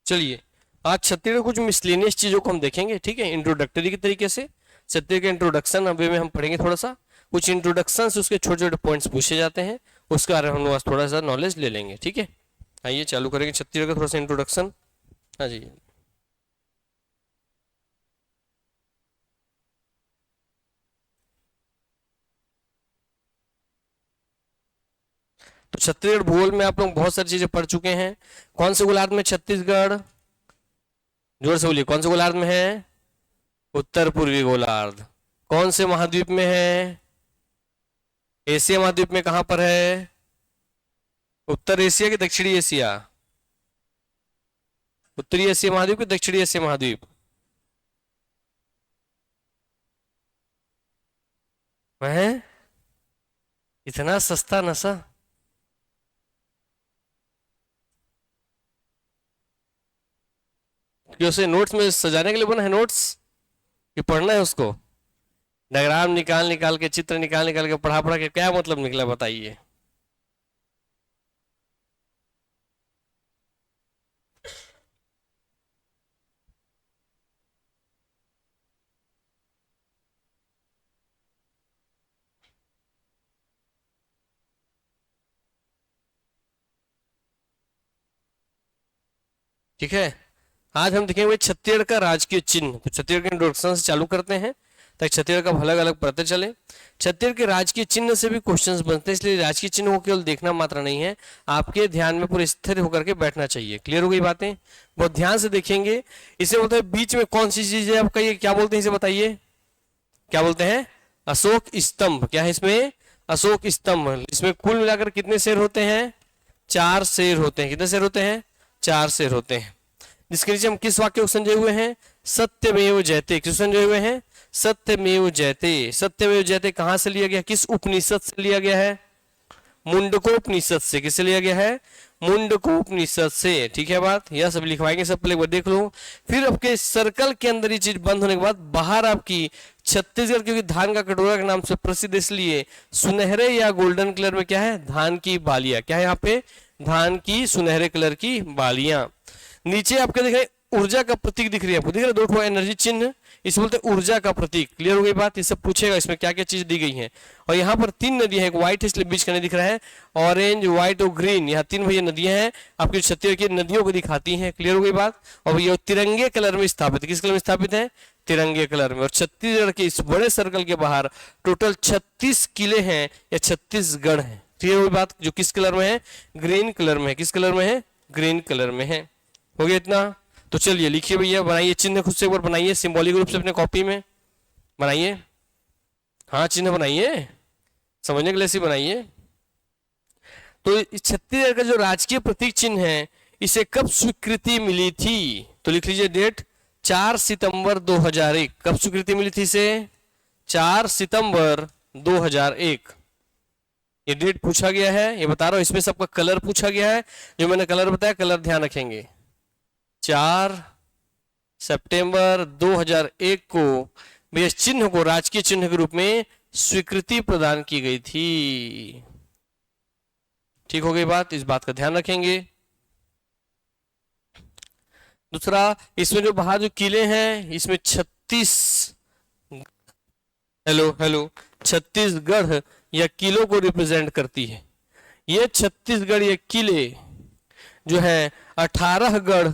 चलिए आज छत्तीसगढ़ कुछ मिसलेनियस चीजों को हम देखेंगे, ठीक है, इंट्रोडक्टरी के तरीके से। छत्तीसगढ़ का इंट्रोडक्शन अभी में हम पढ़ेंगे थोड़ा सा, कुछ इंट्रोडक्शन से उसके छोटे छोटे पॉइंट्स पूछे जाते हैं, उसके बारे में हम लोग आज थोड़ा सा नॉलेज ले लेंगे, ठीक है। आइए चालू करेंगे छत्तीसगढ़ का थोड़ा सा इंट्रोडक्शन। हाँ जी, तो छत्तीसगढ़ भूगोल में आप लोग बहुत सारी चीजें पढ़ चुके हैं। कौन से गोलार्ध में छत्तीसगढ़, जोर से बोलिए, कौन से गोलार्ध में है? उत्तर पूर्वी गोलार्ध। कौन से महाद्वीप में है? एशिया महाद्वीप में। कहां पर है? उत्तर एशिया कि दक्षिणी एशिया? उत्तरी एशिया महाद्वीप कि दक्षिणी एशिया महाद्वीप? वह इतना सस्ता नशा। कि उसे नोट्स में सजाने के लिए बना है नोट्स, कि पढ़ना है उसको? डायग्राम निकाल निकाल के, चित्र निकाल निकाल के, पढ़ा पढ़ा के क्या मतलब निकला बताइए? ठीक है, आज हम देखेंगे छत्तीसगढ़ का राजकीय चिन्ह। तो छत्तीसगढ़ के इंट्रोडक्शन से चालू करते हैं ताकि छत्तीसगढ़ का अलग अलग पता चले। छत्तीसगढ़ के राजकीय चिन्ह से भी क्वेश्चंस बनते हैं, इसलिए राजकीय चिन्ह को केवल देखना मात्र नहीं है, आपके ध्यान में पूरे स्थिर होकर के बैठना चाहिए। क्लियर हो गई बातें? बहुत ध्यान से देखेंगे। इसे बोलते हैं बीच में कौन सी चीज है आपका, ये क्या बोलते हैं इसे बताइए? क्या बोलते हैं? अशोक स्तंभ। क्या है इसमें? अशोक स्तंभ। इसमें कुल मिलाकर कितने शेर होते हैं? 4 शेर होते हैं। कितने शेर होते हैं? 4 शेर होते हैं। जिसके नीचे हम किस वाक्य को संजय हुए हैं? सत्यमेव जयते। किस संजय हुए हैं? सत्यमेव जयते। सत्यमेव जयते कहां से लिया गया? किस उपनिषद से लिया गया है? मुंडकोपनिषद से। किससे लिया गया है? मुंडकोपनिषद से। ठीक है बात, यह सब लिखवाएंगे, सब पहले एक बार देख लो। फिर आपके सर्कल के अंदर ये चीज बंद होने के बाद बाहर आपकी छत्तीसगढ़, क्योंकि धान का कटोरा के नाम से प्रसिद्ध, इसलिए सुनहरे या गोल्डन कलर में क्या है? धान की बालियां। क्या है यहाँ पे? धान की सुनहरे कलर की बालियां। नीचे आपके देख रहे ऊर्जा का प्रतीक दिख रही है आपको, दिख रहा है 2 ठो एनर्जी चिन्ह, इसे बोलते हैं ऊर्जा का प्रतीक। क्लियर हो गई बात? ये सब पूछेगा इसमें क्या क्या चीज दी गई है। और यहाँ पर 3 नदियां हैं, एक व्हाइट है इसलिए बीच का नहीं दिख रहा है, ऑरेंज, व्हाइट और ग्रीन, यहाँ 3 भैया नदियां हैं, आपकी छत्तीसगढ़ की नदियों को दिखाती हैं। क्लियर हो गई बात? और ये तिरंगे कलर में स्थापित है। किस कलर में स्थापित है? तिरंगे कलर में। और छत्तीसगढ़ के इस बड़े सर्कल के बाहर टोटल 36 किले हैं या 36 गढ़ है। क्लियर हो गई बात? जो किस कलर में है? ग्रीन कलर में है। किस कलर में है? ग्रीन कलर में है। हो गया इतना? तो चलिए लिखिए भैया, बनाइए चिन्ह खुद से एक बार बनाइए, सिंबॉलिक रूप से अपने कॉपी में बनाइए। हाँ चिन्ह बनाइए, समझने के लिए ऐसे बनाइए। तो छत्तीसगढ़ का जो राजकीय प्रतीक चिन्ह है, इसे कब स्वीकृति मिली थी? तो लिख लीजिए डेट, 4 सितंबर 2001। कब स्वीकृति मिली थी इसे? 4 सितंबर 2001। ये डेट पूछा गया है, ये बता रहा हूं। इसमें सबका कलर पूछा गया है, जो मैंने कलर बताया, कलर ध्यान रखेंगे। 4 सितंबर 2001 को इस चिन्ह को राजकीय चिन्ह के रूप में स्वीकृति प्रदान की गई थी। ठीक हो गई बात? इस बात का ध्यान रखेंगे। दूसरा, इसमें जो बाहर जो किले हैं, इसमें 36 छत्तीसगढ़ या किलों को रिप्रेजेंट करती है। ये छत्तीसगढ़ या किले जो है 18 गढ़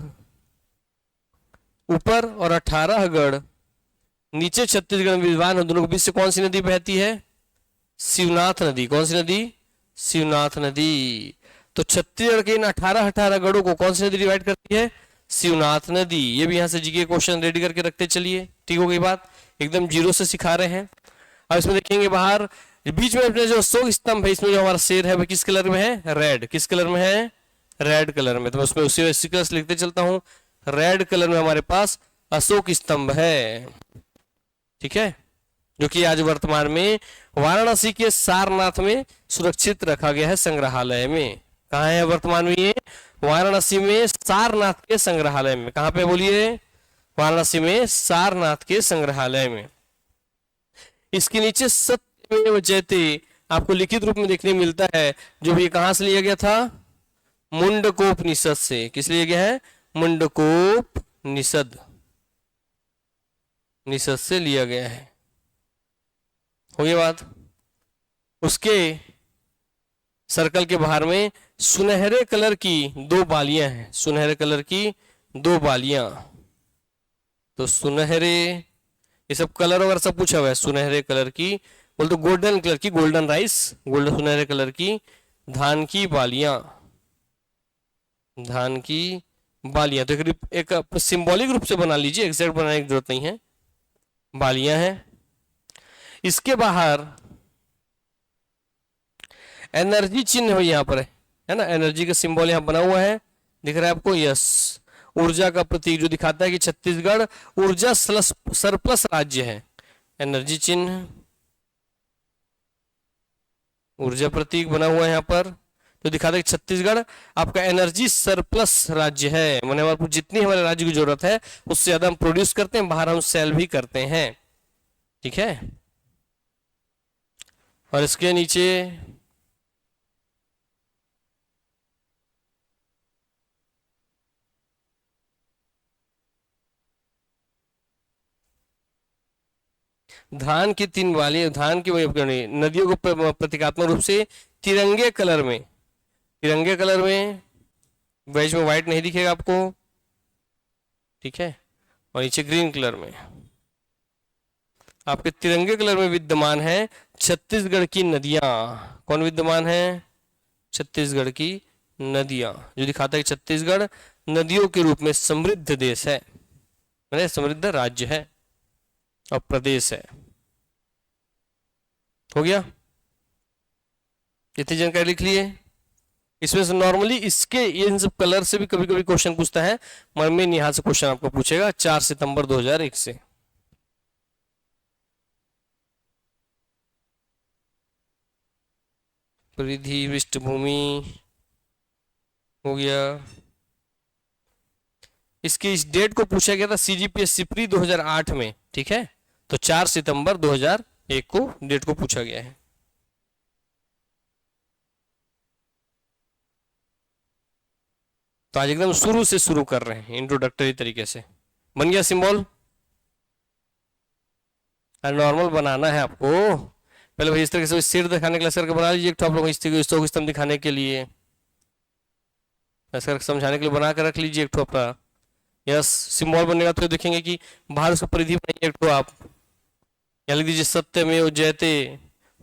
ऊपर और 18 गढ़ नीचे छत्तीसगढ़ में विद्यमान है। दोनों के बीच से कौन सी नदी बहती है? शिवनाथ नदी। कौन सी नदी? शिवनाथ नदी। तो छत्तीसगढ़ के इन 18 गढ़ों को कौन सी नदी डिवाइड करती है? शिवनाथ नदी। ये भी यहां से जीके क्वेश्चन रेडी करके रखते चलिए। ठीक हो गई बात? एकदम जीरो से सिखा रहे हैं। अब इसमें देखेंगे बाहर बीच में अपने जो अशोक स्तंभ है, इसमें जो हमारा शेर है वो किस कलर में है? रेड। किस कलर में है? रेड कलर में। तो मैं उसमें उसी स्टिकर्स लिखते चलता हूं। रेड कलर में हमारे पास अशोक स्तंभ है। ठीक है, जो कि आज वर्तमान में वाराणसी के सारनाथ में सुरक्षित रखा गया है, संग्रहालय में। कहा है वर्तमान में ये? वाराणसी में सारनाथ के संग्रहालय में। कहां पे बोलिए? वाराणसी में सारनाथ के संग्रहालय में। इसके नीचे सत्यमेव जयते आपको लिखित रूप में देखने मिलता है, जो भी कहां से लिया गया था? मुंडकोपनिषद से। किस लिया गया है? मुंडकोप निषद, निषद से लिया गया है। हो गई बात। उसके सर्कल के बाहर में सुनहरे कलर की दो बालियां हैं, सुनहरे कलर की दो बालियां। तो सुनहरे, ये सब कलर वगैरह सब पूछा हुआ है। सुनहरे कलर की बोल तो गोल्डन कलर की, गोल्डन राइस, गोल्डन सुनहरे कलर की धान की बालियां, धान की बालियां। तो एक सिंबॉलिक रूप से बना लीजिए, एग्जैक्ट बनाने की जरूरत नहीं है। बालियां हैं। इसके बाहर एनर्जी चिन्ह यहाँ पर है ना, एनर्जी का सिंबल यहाँ बना हुआ है, दिख रहा है आपको? यस, ऊर्जा का प्रतीक जो दिखाता है कि छत्तीसगढ़ ऊर्जा सरप्लस राज्य है। एनर्जी चिन्ह, ऊर्जा प्रतीक बना हुआ है यहाँ पर, तो दिखाता है कि छत्तीसगढ़ आपका एनर्जी सरप्लस राज्य है। मैंने हमारे जितनी हमारे राज्य की जरूरत है उससे ज्यादा हम प्रोड्यूस करते हैं, बाहर हम सेल भी करते हैं। ठीक है। और इसके नीचे धान की तीन वाली, धान की वही नदियों को प्रतीकात्मक रूप से तिरंगे कलर में, तिरंगे कलर में, वेज में व्हाइट नहीं दिखेगा आपको, ठीक है, और नीचे ग्रीन कलर में आपके तिरंगे कलर में विद्यमान है छत्तीसगढ़ की नदियां। कौन विद्यमान है? छत्तीसगढ़ की नदियां, जो दिखाता है कि छत्तीसगढ़ नदियों के रूप में समृद्ध देश है, मैंने समृद्ध राज्य है और प्रदेश है। हो गया? इतनी जानकारी लिख लिए। इसमें से नॉर्मली इसके इन सब कलर से भी कभी कभी क्वेश्चन पूछता है, मरमेन यहां से क्वेश्चन आपको पूछेगा 4 सितंबर 2001 से। परिधि, पृष्ठभूमि हो गया। इसकी इस डेट को पूछा गया था सीजीपीएस सिपरी 2008 में, ठीक है, तो 4 सितंबर 2001 को डेट को पूछा गया है। तो आज एकदम शुरू से शुरू कर रहे हैं, इंट्रोडक्टरी तरीके से। बन गया सिंबल? नॉर्मल बनाना है आपको, पहले भाई इस तरीके से सिर दिखाने के लिए करके बना लीजिए, आप लोग इस तरीके से स्तंभ दिखाने के लिए ऐसा समझाने के लिए बना कर रख लीजिए एक ठो अपना। यस, सिंबल बनेगा तो देखेंगे कि बाहर उसको परिधि बनाइए एक ठो आप, या लिख दीजिए सत्यमेव जयते,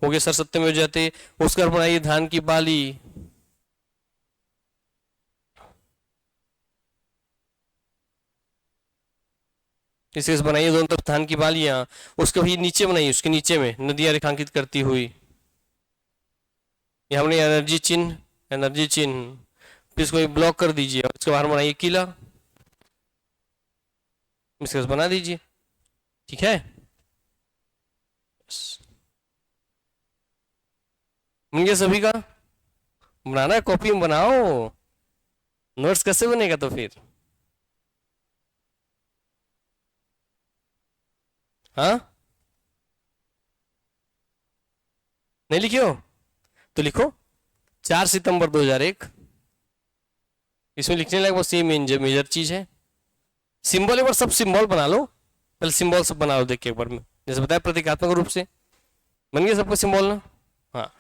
हो गया सर, सत्यमेव जयते। उसका बनाइए धान की बाली, इसे बनाइए दोनों तरफ धान की बालियां। उसके भी नीचे बनाइए, उसके नीचे में नदियां रेखांकित करती हुई। ये हमने एनर्जी चिन्ह, एनर्जी चिन्ह, इसको ब्लॉक कर दीजिए और इसके बाहर बनाइए किला, इसके बना दीजिए। ठीक है, बन गया सभी का? बनाना है, कॉपी में बनाओ, नोट्स कैसे बनेगा तो फिर? हाँ, नहीं लिखे हो तो लिखो 4 सितंबर 2001। इसमें लिखने लायक बस ये मेजर चीज है। सिंबल एक बार सब सिंबल बना लो, पहले सिंबल सब बना लो देख के एक बार में, जैसे बताया प्रतीकात्मक रूप से। बन गया सबका सिंबल ना? हाँ,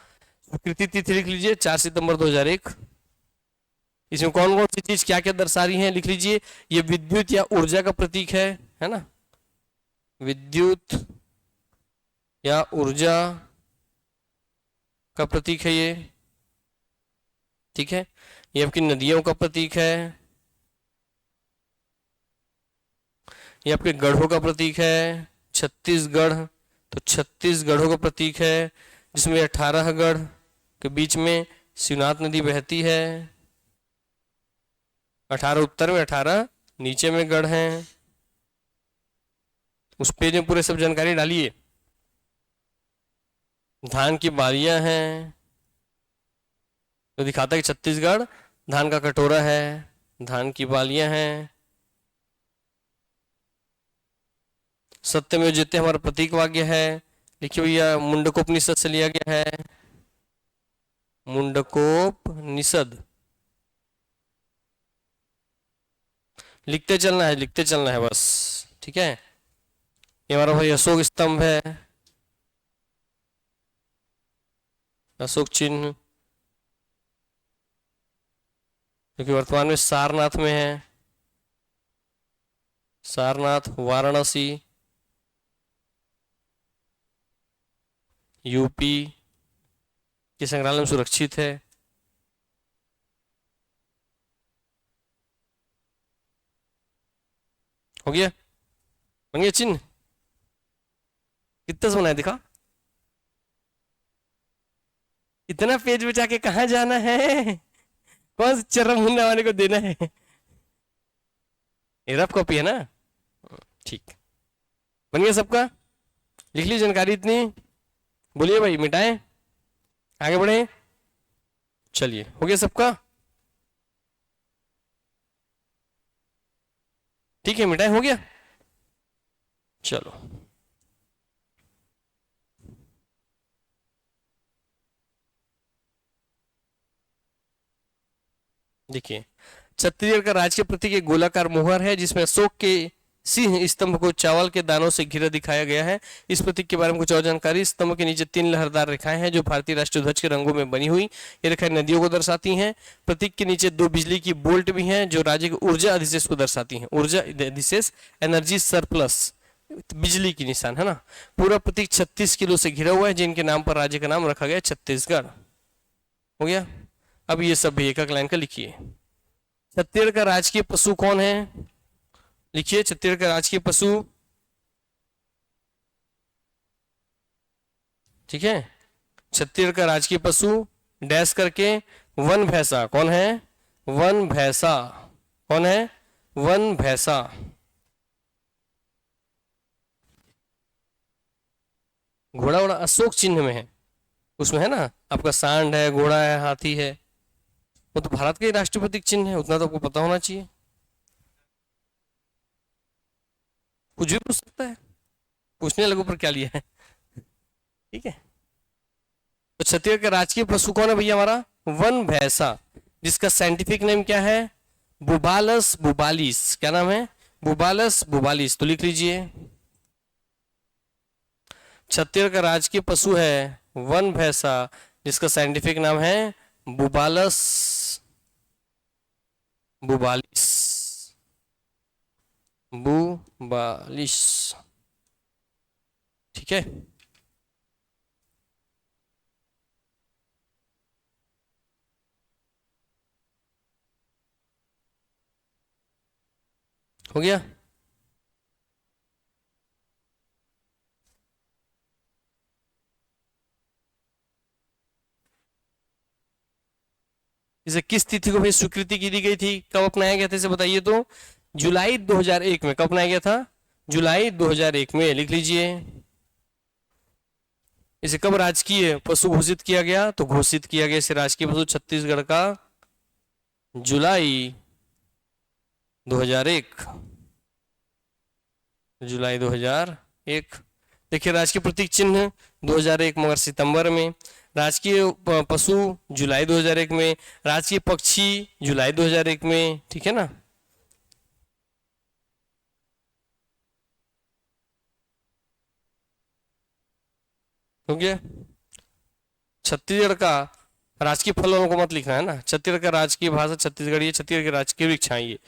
स्वीकृति तिथि लिख लीजिए 4 सितंबर 2001। इसमें कौन कौन सी चीज क्या क्या दर्शा रही है लिख लीजिए। ये विद्युत या ऊर्जा का प्रतीक है ना, विद्युत या ऊर्जा का प्रतीक है ये, ठीक है। ये आपकी नदियों का प्रतीक है, ये आपके गढ़ों का प्रतीक है, छत्तीसगढ़, तो छत्तीसगढ़ों का प्रतीक है, जिसमें 18 गढ़ के बीच में शिवनाथ नदी बहती है। 18 उत्तर में, 18 नीचे में गढ़ हैं। उस पेज में पूरे सब जानकारी डालिए। धान की बालियां हैं, तो दिखाता है कि छत्तीसगढ़ धान का कटोरा है, धान की बालियां हैं। सत्यमेव जयते हमारा प्रतीक वाक्य है, लिखिए भैया, मुंडकोपनिषद से लिया गया है, मुंडकोपनिषद। लिखते चलना है, लिखते चलना है बस। ठीक है, ये हमारा भाई अशोक स्तंभ है, अशोक चिन्ह, जो कि वर्तमान में सारनाथ में है। सारनाथ वाराणसी यूपी के संग्रहालय में सुरक्षित है। हो गया, बन गया चिन्ह। कितना सोना है दिखा, इतना पेज बचा के कहाँ जाना है, कौन सा चरम मुन्ना वाले को देना है। ये रफ कॉपी है ना, ठीक। बन गया सबका, लिख ली जानकारी इतनी। बोलिए भाई, मिटाएं, आगे बढ़े। चलिए, हो गया सबका, ठीक है, मिटाएं, हो गया। चलो, देखिए, छत्तीसगढ़ का राजकीय प्रतीक एक गोलाकार मोहर है जिसमें अशोक के सिंह स्तंभ को चावल के दानों से घिरा दिखाया गया है। इस प्रतीक के बारे में कुछ और जानकारी। स्तंभ के नीचे 3 लहरदार रेखाएं हैं जो भारतीय राष्ट्रीय ध्वज के रंगों में बनी हुई, ये रेखाएं नदियों को दर्शाती हैं। प्रतीक के नीचे 2 बिजली की बोल्ट भी हैं जो राज्य के ऊर्जा अधिशेष को दर्शाती हैं। ऊर्जा अधिशेष, एनर्जी सरप्लस, बिजली की निशान है ना। पूरा प्रतीक 36 किलो से घिरा हुआ है जिनके नाम पर राज्य का नाम रखा गया छत्तीसगढ़। हो गया, अब ये सब भी एक एक लाइन का लिखिए। छत्तीसगढ़ का राजकीय पशु कौन है, लिखिए। छत्तीसगढ़ का राजकीय पशु, ठीक है, छत्तीसगढ़ का राजकीय पशु डैश करके वन भैंसा। कौन है, वन भैंसा। कौन है, वन भैंसा। घोड़ा वोड़ा अशोक चिन्ह में है, उसमें है ना आपका सांड है, घोड़ा है, हाथी है, वो तो भारत का ही राष्ट्रीय प्रतीक चिन्ह है, उतना तो आपको पता होना चाहिए। कुछ भी पूछ सकता है, पूछने लगो पर क्या लिया है। ठीक है, तो छत्तीसगढ़ का राजकीय पशु कौन है भैया, हमारा वन भैंसा, जिसका साइंटिफिक नेम क्या है, बुबालस बुबालिस। क्या नाम है, बुबालस बुबालिस। तो लिख लीजिए, छत्तीसगढ़ का राजकीय पशु है वन भैंसा जिसका साइंटिफिक नाम है बुबालस बुबालिस। बुबालिस, ठीक है। हो गया, इसे किस तिथि को भाई स्वीकृति की दी गई थी, कब अपनाया गया था, इसे बताइए तो। जुलाई 2001 में। कब अपनाया गया था, जुलाई 2001 में। लिख लीजिए, इसे कब राजकीय पशु घोषित किया गया, तो घोषित किया गया इसे राजकीय पशु छत्तीसगढ़ का जुलाई 2001। जुलाई 2001। देखिए, राजकीय प्रतीक चिन्ह 2001 मगर सितंबर में, राजकीय पशु जुलाई 2001 में, राजकीय पक्षी जुलाई 2001 में, ठीक है ना। हो गया, छत्तीसगढ़ का राजकीय फल वालों को मत लिखना है ना। छत्तीसगढ़ का राजकीय भाषा छत्तीसगढ़ी है, छत्तीसगढ़ के राजकीय वृक्ष हैं ये।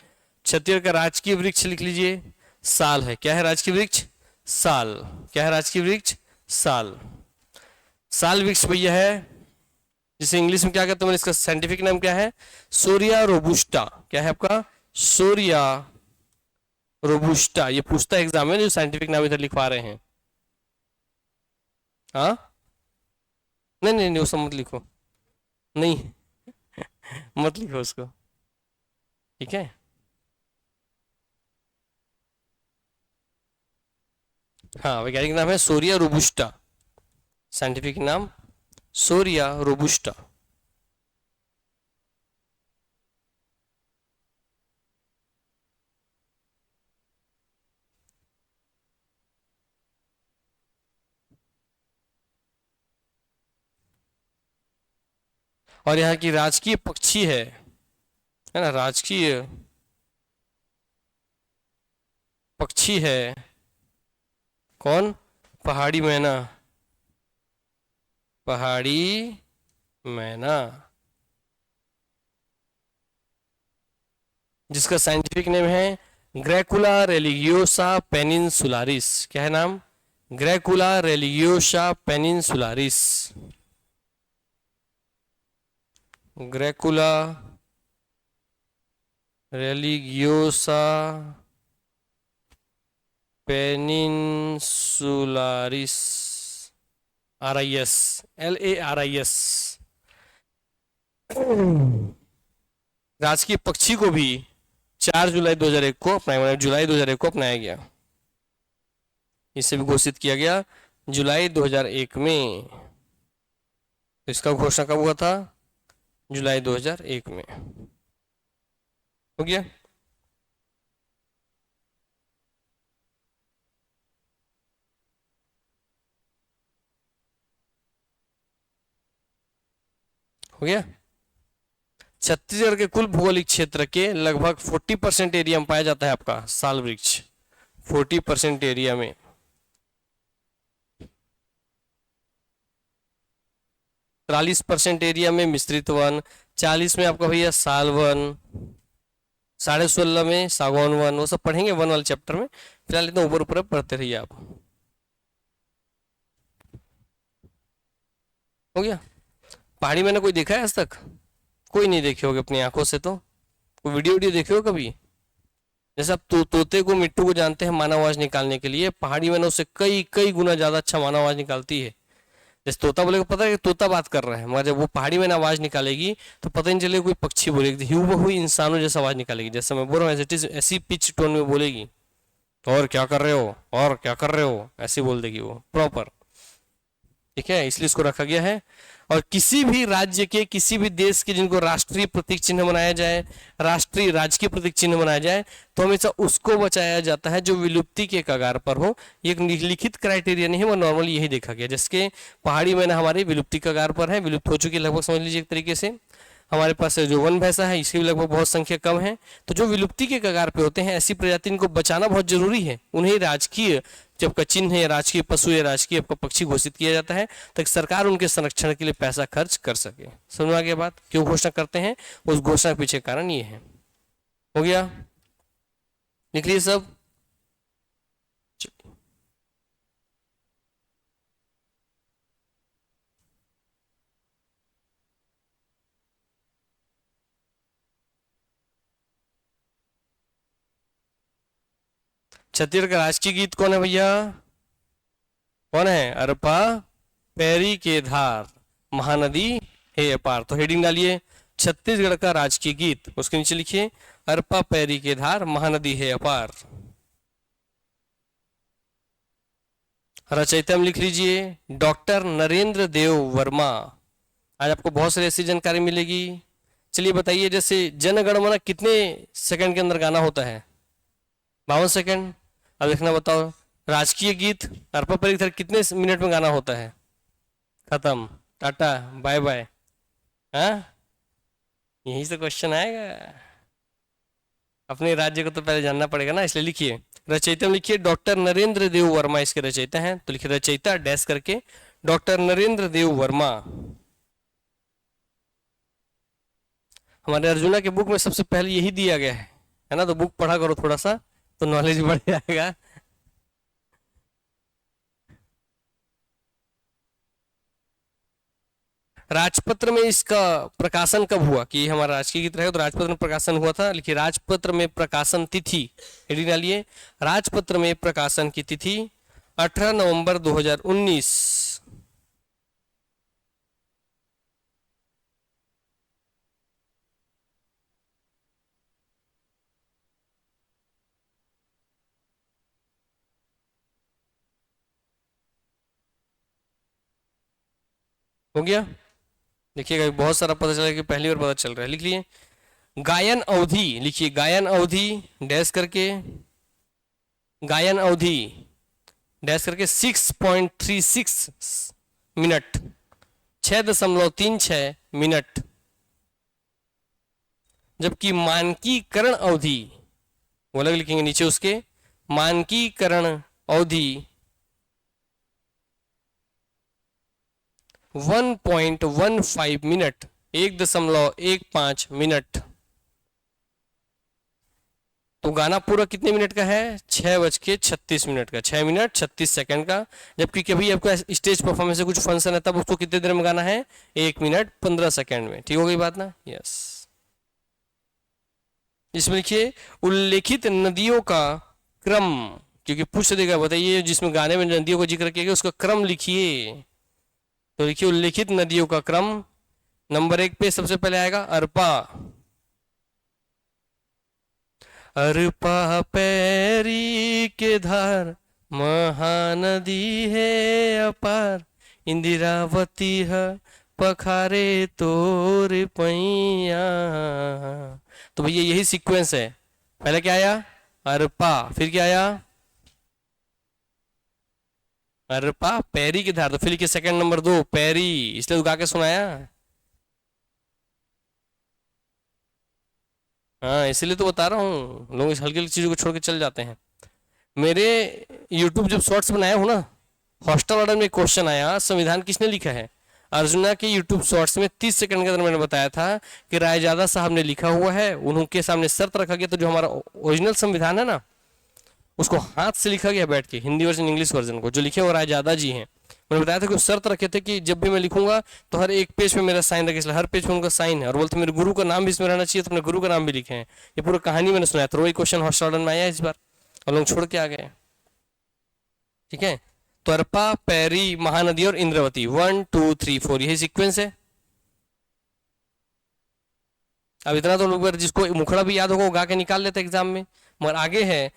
छत्तीसगढ़ का राजकीय वृक्ष लिख लीजिए, साल है। क्या है राजकीय वृक्ष, साल। क्या है राजकीय वृक्ष, साल। साल वृक्ष भैया है जिसे इंग्लिश में क्या कहते हैं, इसका साइंटिफिक नाम क्या है, सोरिया रोबुस्टा। क्या है आपका, सोरिया रोबुस्टा। ये पूछता है एग्जाम में, जो साइंटिफिक नाम इधर लिखवा रहे हैं। हाँ, नहीं नहीं नहीं, वो सब मत लिखो, नहीं मत लिखो उसको, ठीक है। हाँ, वैज्ञानिक नाम है सोरिया रोबुस्टा, साइंटिफिक नाम सोरिया रोबुस्टा। और यहाँ की राजकीय पक्षी है ना, राजकीय पक्षी है कौन? पहाड़ी मैना, पहाड़ी मैना, जिसका साइंटिफिक नेम है ग्रैकुला रेलिगियोसा पेनिनसुलारिस। क्या है नाम? ग्रैकुला रेलिगियोसा पेनिनसुलारिस। ग्रैकुला रेलिगियोसा पेनिनसुलारिस, RIS, LARIS। राजकीय पक्षी को भी 4 जुलाई 2001 को अपनाया, जुलाई 2001 को अपनाया गया। इसे भी घोषित किया गया जुलाई 2001 में। इसका घोषणा कब हुआ था? जुलाई 2001 में। हो गया? हो गया। छत्तीसगढ़ के कुल भौगोलिक क्षेत्र के लगभग 40% एरिया में पाया जाता है आपका साल वृक्ष। 40% एरिया में। 43% एरिया में मिश्रित वन, 40 में आपका भैया साल वन, 16.5 में सागौन वन। वो सब पढ़ेंगे वन वाले चैप्टर में। फिलहाल इतना ऊपर ऊपर पढ़ते रहिए आप। हो गया। पहाड़ी मैंने कोई देखा है आज तक? कोई नहीं देखे होगे अपनी आंखों से। तो कोई वीडियो देखते हो कभी? जैसे आप तोते को, मिट्टू को जानते हैं मानव आवाज निकालने के लिए, पहाड़ी मैंने उससे कई कई गुना ज्यादा अच्छा मानव आवाज निकालती है। जैसे तोता बोलेगा पता है कि तोता बात कर रहा है, मगर जब वो पहाड़ी मैंने आवाज निकालेगी तो पता नहीं चलेगा कोई पक्षी बोलेगी, हूबहू इंसानों जैसा आवाज निकालेगी। जैसे मैं बोल रहा हूँ ऐसी पिच टोन में बोलेगी। और क्या कर रहे हो, और क्या कर रहे हो, ऐसे बोल देगी वो प्रॉपर। ठीक है, इसलिए इसको रखा गया है। और किसी भी राज्य के, किसी भी देश के जिनको राष्ट्रीय प्रतीक चिन्ह बनाया जाए, राष्ट्रीय राजकीय प्रतीक चिन्ह बनाया जाए, तो हमेशा उसको बचाया जाता है जो विलुप्ति के कगार पर हो। ये एक लिखित क्राइटेरिया नहीं है, वो नॉर्मली यही देखा गया। जैसे पहाड़ी मैना हमारी विलुप्ति कगार पर है, विलुप्त हो चुकी है लगभग, समझ लीजिए एक तरीके से। हमारे पास जो वन भैंसा है इसकी भी लगभग बहुत संख्या कम है। तो जो विलुप्ति के कगार पे होते हैं, ऐसी प्रजाति इनको बचाना बहुत जरूरी है। उन्हें राजकीय जब का चिन्ह है, राजकीय पशु या राजकीय आपका पक्षी घोषित किया जाता है, ताकि सरकार उनके संरक्षण के लिए पैसा खर्च कर सके। समझ में आ गया बात? क्यों घोषणा करते हैं, उस घोषणा के पीछे कारण ये है। हो गया? लिख लिए सब? छत्तीसगढ़ का राष्ट्रीय गीत कौन है भैया? कौन है? अरपा पैरी के धार, महानदी हे अपार। तो हेडिंग डालिए छत्तीसगढ़ का राजकीय गीत, उसके नीचे लिखिए अरपा पैरी के धार, महानदी है अपार। रचयिता में लिख लीजिए डॉक्टर नरेंद्र देव वर्मा। आज आपको बहुत सारी ऐसी जानकारी मिलेगी। चलिए बताइए, जैसे जनगणमन कितने सेकंड के अंदर गाना होता है? 52 सेकंड। अब लिखना बताओ, राजकीय गीत अरपा पैरी के धार कितने मिनट में गाना होता है? खत्म, टाटा बाय बाय। हाँ, यही से क्वेश्चन आएगा। अपने राज्य को तो पहले जानना पड़ेगा ना, इसलिए लिखिए रचयिता में लिखिए डॉक्टर नरेंद्र देव वर्मा इसके रचयिता हैं। तो लिखिए रचयिता डैश करके डॉक्टर नरेंद्र देव वर्मा। हमारे अर्जुना के बुक में सबसे पहले यही दिया गया है ना? तो बुक पढ़ा करो थोड़ा सा, तो नॉलेज बढ़ जाएगा। राजपत्र में इसका प्रकाशन कब हुआ कि हमारा राजकीय गीत रहेगा? तो राजपत्र में प्रकाशन हुआ था। लिखिए राजपत्र में प्रकाशन तिथि, हेडिंग डालिए राजपत्र में प्रकाशन की तिथि 18 नवंबर 2019। हो गया? देखिएगा बहुत सारा पता चला कि पहली बार पता चल रहा है। लिख लिए गायन अवधि, लिखिए गायन अवधि डैश करके, गायन अवधि डैश करके 6.36 मिनट, 6.36 मिनट। जबकि मानकीकरण अवधि वो अलग लिखेंगे नीचे उसके, मानकीकरण अवधि 1.15 मिनट, 1.15 मिनट। तो गाना पूरा कितने मिनट का है? 6:36 का, 6 मिनट 36 सेकंड का। जबकि कभी आपका स्टेज परफॉर्मेंस से कुछ फंक्शन है तब उसको कितने देर में गाना है? 1 मिनट 15 सेकंड में। ठीक हो गई बात ना? यस। इसमें लिखिए उल्लेखित नदियों का क्रम, क्योंकि पूछ देगा बताइए जिसमें गाने में नदियों का जिक्र किया गया उसका क्रम लिखिए। तो लिखिए उल्लेखित नदियों का क्रम। नंबर 1 पे सबसे पहले आएगा अरपा। अरपा पैरी के धार, महानदी है अपार, इंदिरावती है पखारे तोर पैया। तो भैया यही सीक्वेंस है। पहले क्या आया? अरपा, फिर क्या आया? अरपा पैरी की धार। तो फिर के सेकंड नंबर 2 पैरी, इसलिए तो गा के सुनाया। हाँ इसलिए तो बता रहा हूँ, लोग इस हल्की हल्की चीजों को छोड़ के चल जाते हैं। मेरे यूट्यूब जब शॉर्ट्स बनाया हूँ ना, हॉस्टल ऑर्डर में क्वेश्चन आया संविधान किसने लिखा है। अर्जुना के यूट्यूब शॉर्ट्स में 30 सेकंड के अंदर मैंने बताया था कि रायजादा साहब ने लिखा हुआ है, उनके सामने शर्त रखा गया। तो जो हमारा ओरिजिनल संविधान है ना, उसको हाथ से लिखा गया बैठ के, हिंदी वर्जन इंग्लिश वर्जन को, जो लिखे वो रायजादा जी हैं। मैंने बताया था कि शर्त रखे थे कि जब भी मैं लिखूंगा तो हर एक पेज पे मेरा साइन रखे, इसलिए हर पेज पे उनका साइन है। और बोलते मेरे गुरु का नाम भी इसमें रहना चाहिए, तो अपने गुरु का नाम भी लिखे हैं। ये पूरा कहानी मैंने सुनाया था। वही क्वेश्चन हॉस्टल ऑर्डर में आया इस बार और लोग छोड़ के आ गए। ठीक है, तो अरपा पैरी महानदी और इंद्रावती 1 2 3 4 यही सीक्वेंस है। अब इतना तो लोग जिसको मुखड़ा भी याद होगा वो गा के निकाल लेते एग्जाम में। मगर आगे है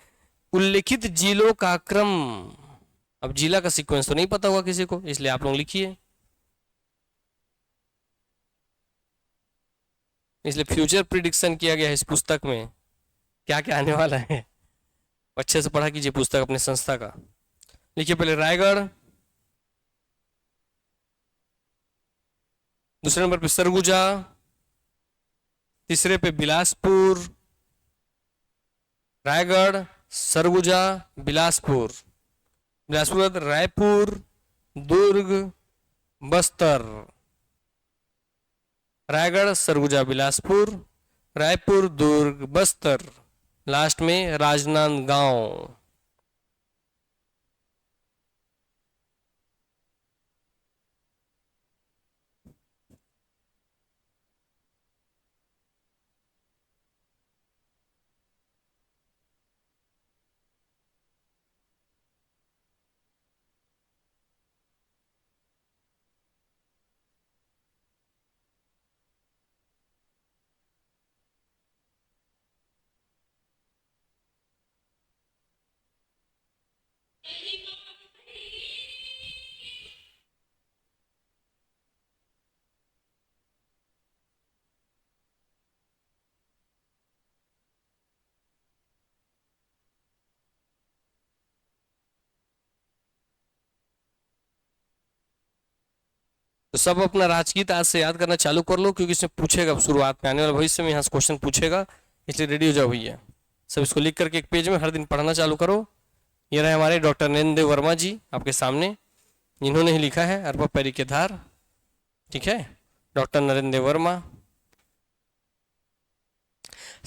उल्लेखित जिलों का क्रम। अब जिला का सीक्वेंस तो नहीं पता होगा किसी को, इसलिए आप लोग लिखिए। इसलिए फ्यूचर प्रिडिक्शन किया गया है इस पुस्तक में, क्या क्या आने वाला है। अच्छे से पढ़ा कीजिए पुस्तक अपने संस्था का। लिखिए पहले रायगढ़, दूसरे नंबर पे सरगुजा, तीसरे पे बिलासपुर। रायगढ़, सरगुजा, बिलासपुर। बिलासपुर बाद रायपुर, दुर्ग, बस्तर। रायगढ़, सरगुजा, बिलासपुर, रायपुर, दुर्ग, बस्तर, लास्ट में राजनांदगांव। तो सब अपना राजगीत आज से याद करना चालू कर लो, क्योंकि इसमें पूछेगा शुरुआत में, आने वाले भविष्य में यहाँ से क्वेश्चन पूछेगा, इसलिए रेडी हो जाओ भैया। सब इसको लिख करके एक पेज में हर दिन पढ़ना चालू करो। ये रहे हमारे डॉक्टर नरेंद्र वर्मा जी आपके सामने, इन्होंने ही लिखा है अरपा पैरी के धार। ठीक है, डॉक्टर नरेंद्र वर्मा।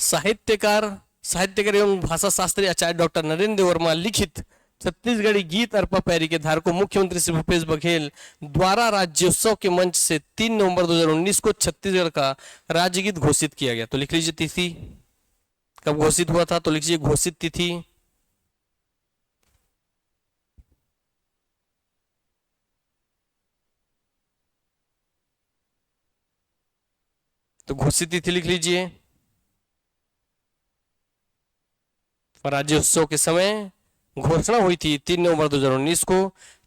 साहित्यकार साहित्यकार एवं भाषा शास्त्री आचार्य डॉक्टर नरेंद्र वर्मा लिखित छत्तीसगढ़ी गीत अरपा पैरी के धार को मुख्यमंत्री श्री भूपेश बघेल द्वारा राज्योत्सव के मंच से 3 नवंबर 2019 को छत्तीसगढ़ का राज्य गीत घोषित किया गया। तो लिख लीजिए तिथि, कब घोषित हुआ था, तो लिख लीजिए घोषित तिथि। तो घोषित तिथि लिख लीजिए। राज्योत्सव के समय घोषणा हुई थी 3 नवंबर 2019 को,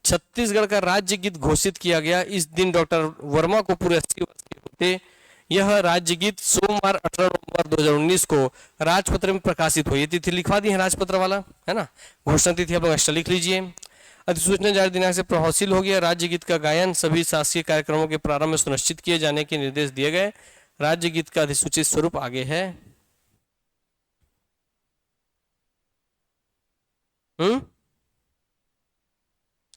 छत्तीसगढ़ का राज्य गीत घोषित किया गया। इस दिन डॉक्टर वर्मा को पूरे 80 वर्ष के होते। यह राज्य गीत सोमवार 18 नवंबर 2019 को राजपत्र में प्रकाशित हुई। तिथि लिखवा दी है राजपत्र वाला, है ना। घोषणा तिथि आप लोग एक्स्ट्रा लिख लीजिए। अधिसूचना जारी दिनांक से प्रभावशील हो गया। राज्य गीत का गायन सभी शासकीय कार्यक्रमों के प्रारंभ में सुनिश्चित किए जाने के निर्देश दिए गए। राज्य गीत का अधिसूचित स्वरूप आगे है।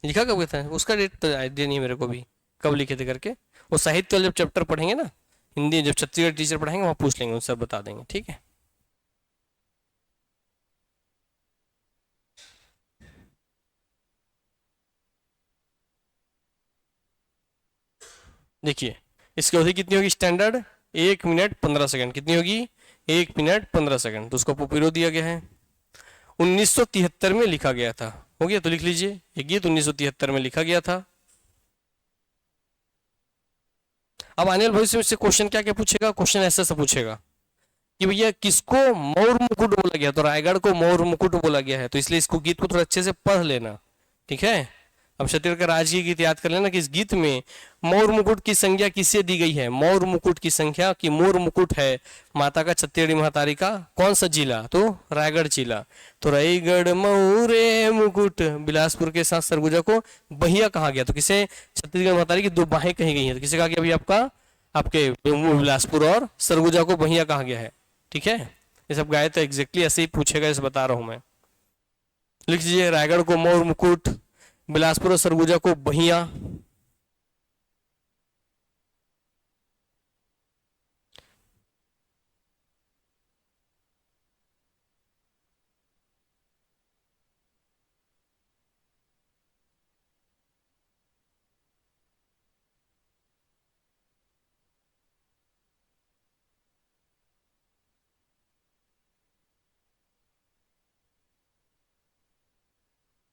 लिखा कब गया था उसका डेट तो आइडिया नहीं है मेरे को भी, कब लिखे थे करके। वो साहित्य वाले जब चैप्टर पढ़ेंगे ना, हिंदी जब छत्तीसगढ़ टीचर पढ़ाएंगे वहाँ पूछ लेंगे, उनसे बता देंगे, ठीक है। देखिए इसकी अवधि कितनी होगी स्टैंडर्ड, 1 मिनट 15 सेकंड। कितनी होगी, 1 मिनट 15 सेकंड। तो उसका पुपिरो दिया गया है, 1973 में लिखा गया था। हो गया तो लिख लीजिए, ये गीत 1973 में लिखा गया था। अब आने वाले भविष्य में से क्वेश्चन क्या क्या पूछेगा, क्वेश्चन ऐसा सा पूछेगा कि भैया किसको मौर मुकुट बोला गया, तो रायगढ़ को मौर मुकुट बोला गया है, तो इसलिए इसको गीत को थोड़ा अच्छे से पढ़ लेना, ठीक है। अब छत्तीसगढ़ का राजकीय गीत याद कर लेना कि इस गीत में मौर मुकुट की संज्ञा किससे दी गई है, मौर मुकुट की संख्या की मोर मुकुट है माता का छत्तीसगढ़ी महातारी का कौन सा जिला, तो रायगढ़ जिला। तो रायगढ़ मऊरे मुकुट, बिलासपुर के साथ सरगुजा को बहिया कहा गया, तो किसे छत्तीसगढ़ महातारी की 2 बाहें कही गई है, तो किसे कहा गया अभी आपका, आपके बिलासपुर और सरगुजा को बहिया कहा गया है, ठीक है। ये सब गाए तो एग्जैक्टली ऐसे ही पूछेगा, इसे बता रहा हूं मैं। लिख लीजिए रायगढ़ को मोर मुकुट, बिलासपुर और सरगुजा को बहिया।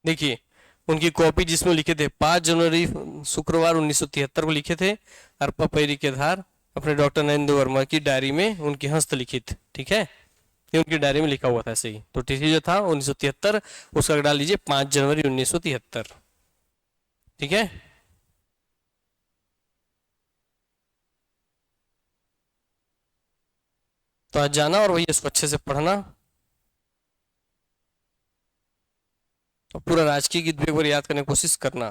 देखिए उनकी कॉपी जिसमें लिखे थे 5 जनवरी शुक्रवार 1973 को लिखे थे, अरपा पैरी के धार अपने डॉक्टर नरेंद्र वर्मा की डायरी में उनकी हस्तलिखित, ठीक है, ये उनकी डायरी में लिखा हुआ था ऐसे ही। तो तिथि जो था 1973, उसका डाल लीजिए 5 जनवरी 1973, ठीक है। तो आज जाना और वही इसको अच्छे से पढ़ना और पूरा राजकीय गीत भी एक बार याद करने की कोशिश करना।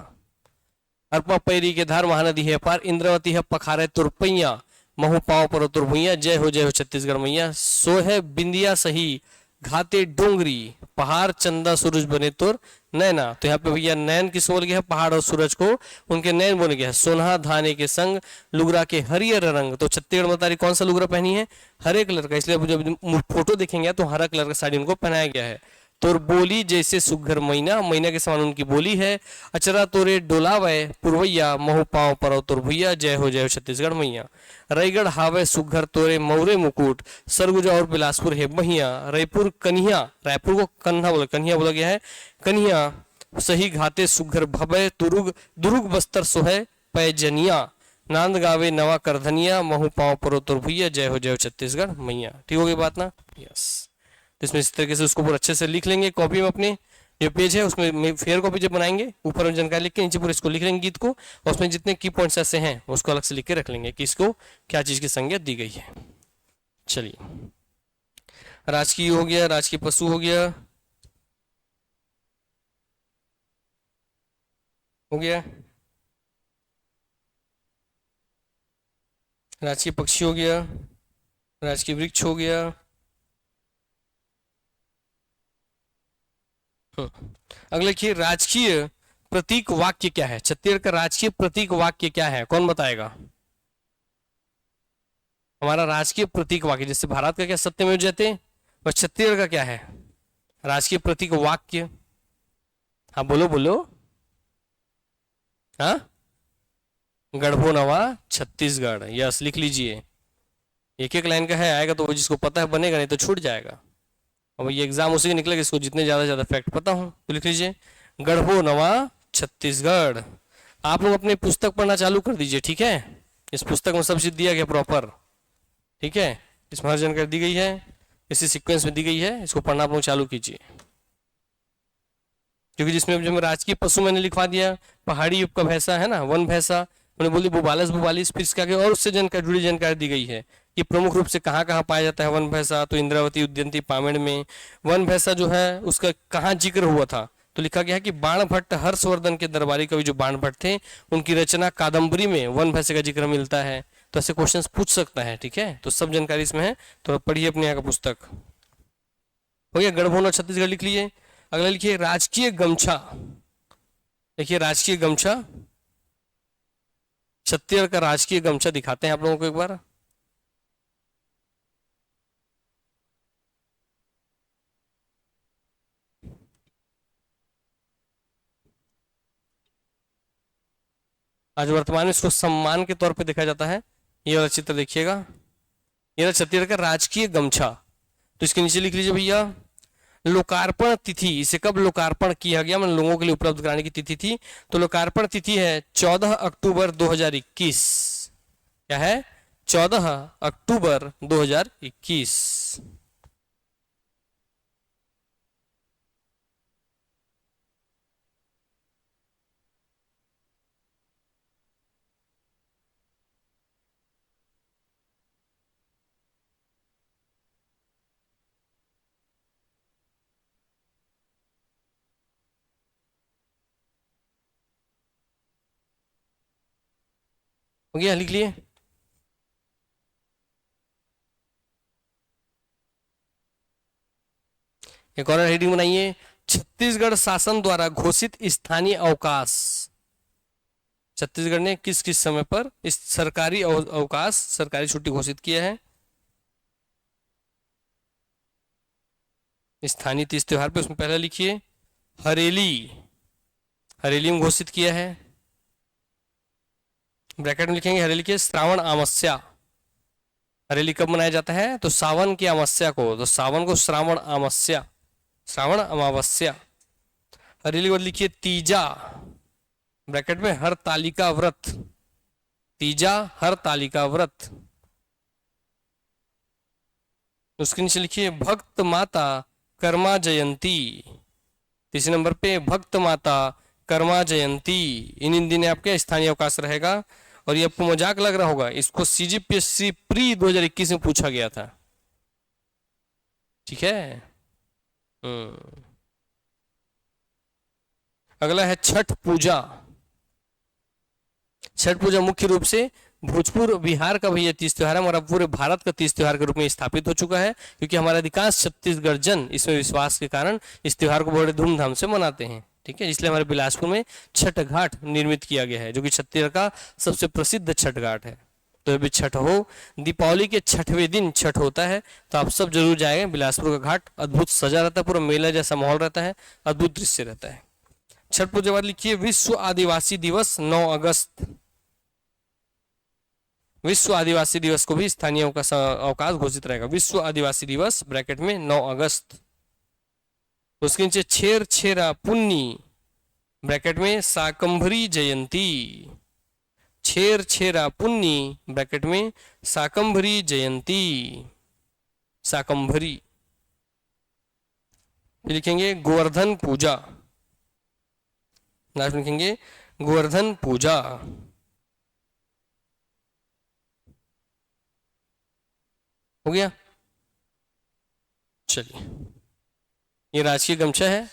अर्पा पैरी के धार महानदी है पार, इंद्रावती है पखारे तुरपैया, महू पाव पर तुरभुइया, जय हो छत्तीसगढ़ मैया, सो है बिंदिया सही घाते डोंगरी, पहाड़ चंदा सूरज बने तुर नैना। तो यहाँ पे भैया नैन किस बोल गया है, पहाड़ और सूरज को उनके नैन बोल गया है। सोनहा धाने के संग लुगरा के हरियर रंग, तो छत्तीसगढ़ बतारी कौन सा लुगरा पहनी है, हरे कलर का, इसलिए जब फोटो देखेंगे तो हरा कलर का साड़ी उनको पहनाया गया है। तोर बोली जैसे सुघर मैना, मैना के समान उनकी बोली है। अचरा तोरे डोलावे पुरवैया, महु पाँव पर तोर भैया, जय हो छत्तीसगढ़ मैया। रायगढ़ हावे सुघर तोरे मौरे मुकुट, सरगुजा और बिलासपुर है बहिया। रायपुर कन्हिया, रायपुर को कन्हिया बोला गया है, कन्हिया सही घाते सुघर भवे तुरुग, दुरुग बस्तर सोहे पैजनिया, नांद गावे नवा करधनिया, महु पाँव पर तोर भैया, जय हो छत्तीसगढ़ मैया। ठीक हो गई बात ना, यस। इसमें इस तरीके से उसको पूरा अच्छे से लिख लेंगे कॉपी में अपने, जो पेज है उसमें फेयर कॉपी जब बनाएंगे ऊपर में जानकारी लिख के नीचे पूरे इसको लिख लेंगे गीत को, और उसमें जितने की पॉइंट्स ऐसे हैं उसको अलग से लिख के रख लेंगे कि इसको क्या चीज की संज्ञा दी गई है। चलिए राजकीय हो गया, राजकीय पशु हो गया, हो गया, राजकीय पक्षी हो गया, राजकीय वृक्ष हो गया। अगले लिखिए राजकीय प्रतीक वाक्य क्या है, छत्तीसगढ़ का राजकीय प्रतीक वाक्य क्या है, कौन बताएगा। हमारा राजकीय प्रतीक वाक्य, जैसे भारत का क्या सत्यमेव जयते, और छत्तीसगढ़ का क्या है राजकीय प्रतीक वाक्य। हाँ बोलो बोलो, हाँ गढ़बो नवा छत्तीसगढ़, यस लिख लीजिए। एक एक लाइन का है, आएगा तो वो जिसको पता है बनेगा, नहीं तो छूट जाएगा। अब ये एग्जाम उसी के निकलेगा, इसको जितने ज्यादा फैक्ट पता हो तो लिख लीजिए गढ़बो नवा छत्तीसगढ़। आप लोग अपनी पुस्तक पढ़ना चालू कर दीजिए, ठीक है। इस पुस्तक में सब चीज दिया गया प्रॉपर, ठीक है, इसमें हर जानकारी दी गई है, इसी सीक्वेंस में दी गई है, इसको पढ़ना आप लोग चालू कीजिए। क्योंकि जिसमें जो राजकीय पशु मैंने लिखवा दिया, पहाड़ी युग का भैंसा है ना, वन भैंसा मैंने बोली बुबालिस, फिर इसका और उससे जानकारी जुड़ी जानकारी दी गई है कि प्रमुख रूप से कहाँ कहाँ पाया जाता है वन भैंसा, तो इंद्रावती उद्यंती पामेड़ में। वन भैंसा जो है उसका कहाँ जिक्र हुआ था, तो लिखा गया है कि बाण भट्ट हर्षवर्धन के दरबारी कवि जो बाण भट्ट थे उनकी रचना कादम्बरी में वन भैंसे का जिक्र मिलता है। तो ऐसे क्वेश्चंस पूछ सकता है, ठीक है। तो सब जानकारी इसमें है, तो पढ़िए अपने यहाँ का पुस्तक। हो गया गढ़बो नवा छत्तीसगढ़ लिख लीजिए। अगला लिखिए राजकीय गमछा। देखिए राजकीय गमछा, छत्तीसगढ़ का राजकीय गमछा दिखाते हैं आप लोगों को एक बार। आज वर्तमान में इसको सम्मान के तौर पे देखा जाता है। ये वाला चित्र देखिएगा, ये रहा छत्तीसगढ़ का राजकीय गमछा। तो इसके नीचे लिख लीजिए भैया लोकार्पण तिथि, इसे कब लोकार्पण किया गया, मतलब लोगों के लिए उपलब्ध कराने की तिथि थी। तो लोकार्पण तिथि है 14 अक्टूबर 2021। क्या है? 14 अक्टूबर 2021। हो गया, लिख लिए। एक और हेडिंग बनाइए, छत्तीसगढ़ शासन द्वारा घोषित स्थानीय अवकाश। छत्तीसगढ़ ने किस किस समय पर इस सरकारी अवकाश, सरकारी छुट्टी घोषित किया है? स्थानीय तीज त्योहार पे, उसमें पहला लिखिए हरेली, हरेली में घोषित किया है। ब्रैकेट में लिखेंगे हरेली के श्रावण अमावस्या। हरेली कब मनाया जाता है? तो सावन की अमावस्या को, तो सावन को श्रावण अमावस्या, श्रावण अमावस्या। हरेली को लिखिए तीजा, ब्रैकेट में हर तालिका व्रत, तीजा हर तालिका व्रत। उसके नीचे लिखिए भक्त माता कर्मा जयंती। तीसरे नंबर पे भक्त माता कर्मा जयंती। इन दिन आपके स्थानीय अवकाश रहेगा। और ये आपको मजाक लग रहा होगा, इसको CGPSC प्री 2021 में पूछा गया था। ठीक है। अगला है छठ पूजा। छठ पूजा मुख्य रूप से भोजपुर बिहार का भी ये तीज त्योहार है, हमारा पूरे भारत का तीज त्योहार के रूप में स्थापित हो चुका है, क्योंकि हमारे अधिकांश छत्तीसगढ़ जन इसमें विश्वास के कारण इस त्योहार को बड़े धूमधाम से मनाते हैं। ठीक है, इसलिए हमारे बिलासपुर में छठ घाट निर्मित किया गया है, जो कि छत्तीसगढ़ का सबसे प्रसिद्ध छठ घाट है। तो अभी छठ हो, दीपावली के छठवें दिन छठ होता है, तो आप सब जरूर जाएंगे। बिलासपुर का घाट अद्भुत सजा रहता है, पूरा मेला जैसा माहौल रहता है, अद्भुत दृश्य रहता है। छठ पूजा के बाद लिखिए विश्व आदिवासी दिवस 9 अगस्त। विश्व आदिवासी दिवस को भी स्थानीय अवकाश घोषित रहेगा। विश्व आदिवासी दिवस ब्रैकेट में 9 अगस्त। उसके नीचे छेर छेरा पुन्नी, ब्रैकेट में शाकंभरी जयंती। छेर छेरा पुन्नी, ब्रैकेट में शाकंभरी जयंती, शाकंभरी। फिर लिखेंगे गोवर्धन पूजा, लास्ट में लिखेंगे गोवर्धन पूजा। हो गया। चलिए, ये राजकीय गमछा है,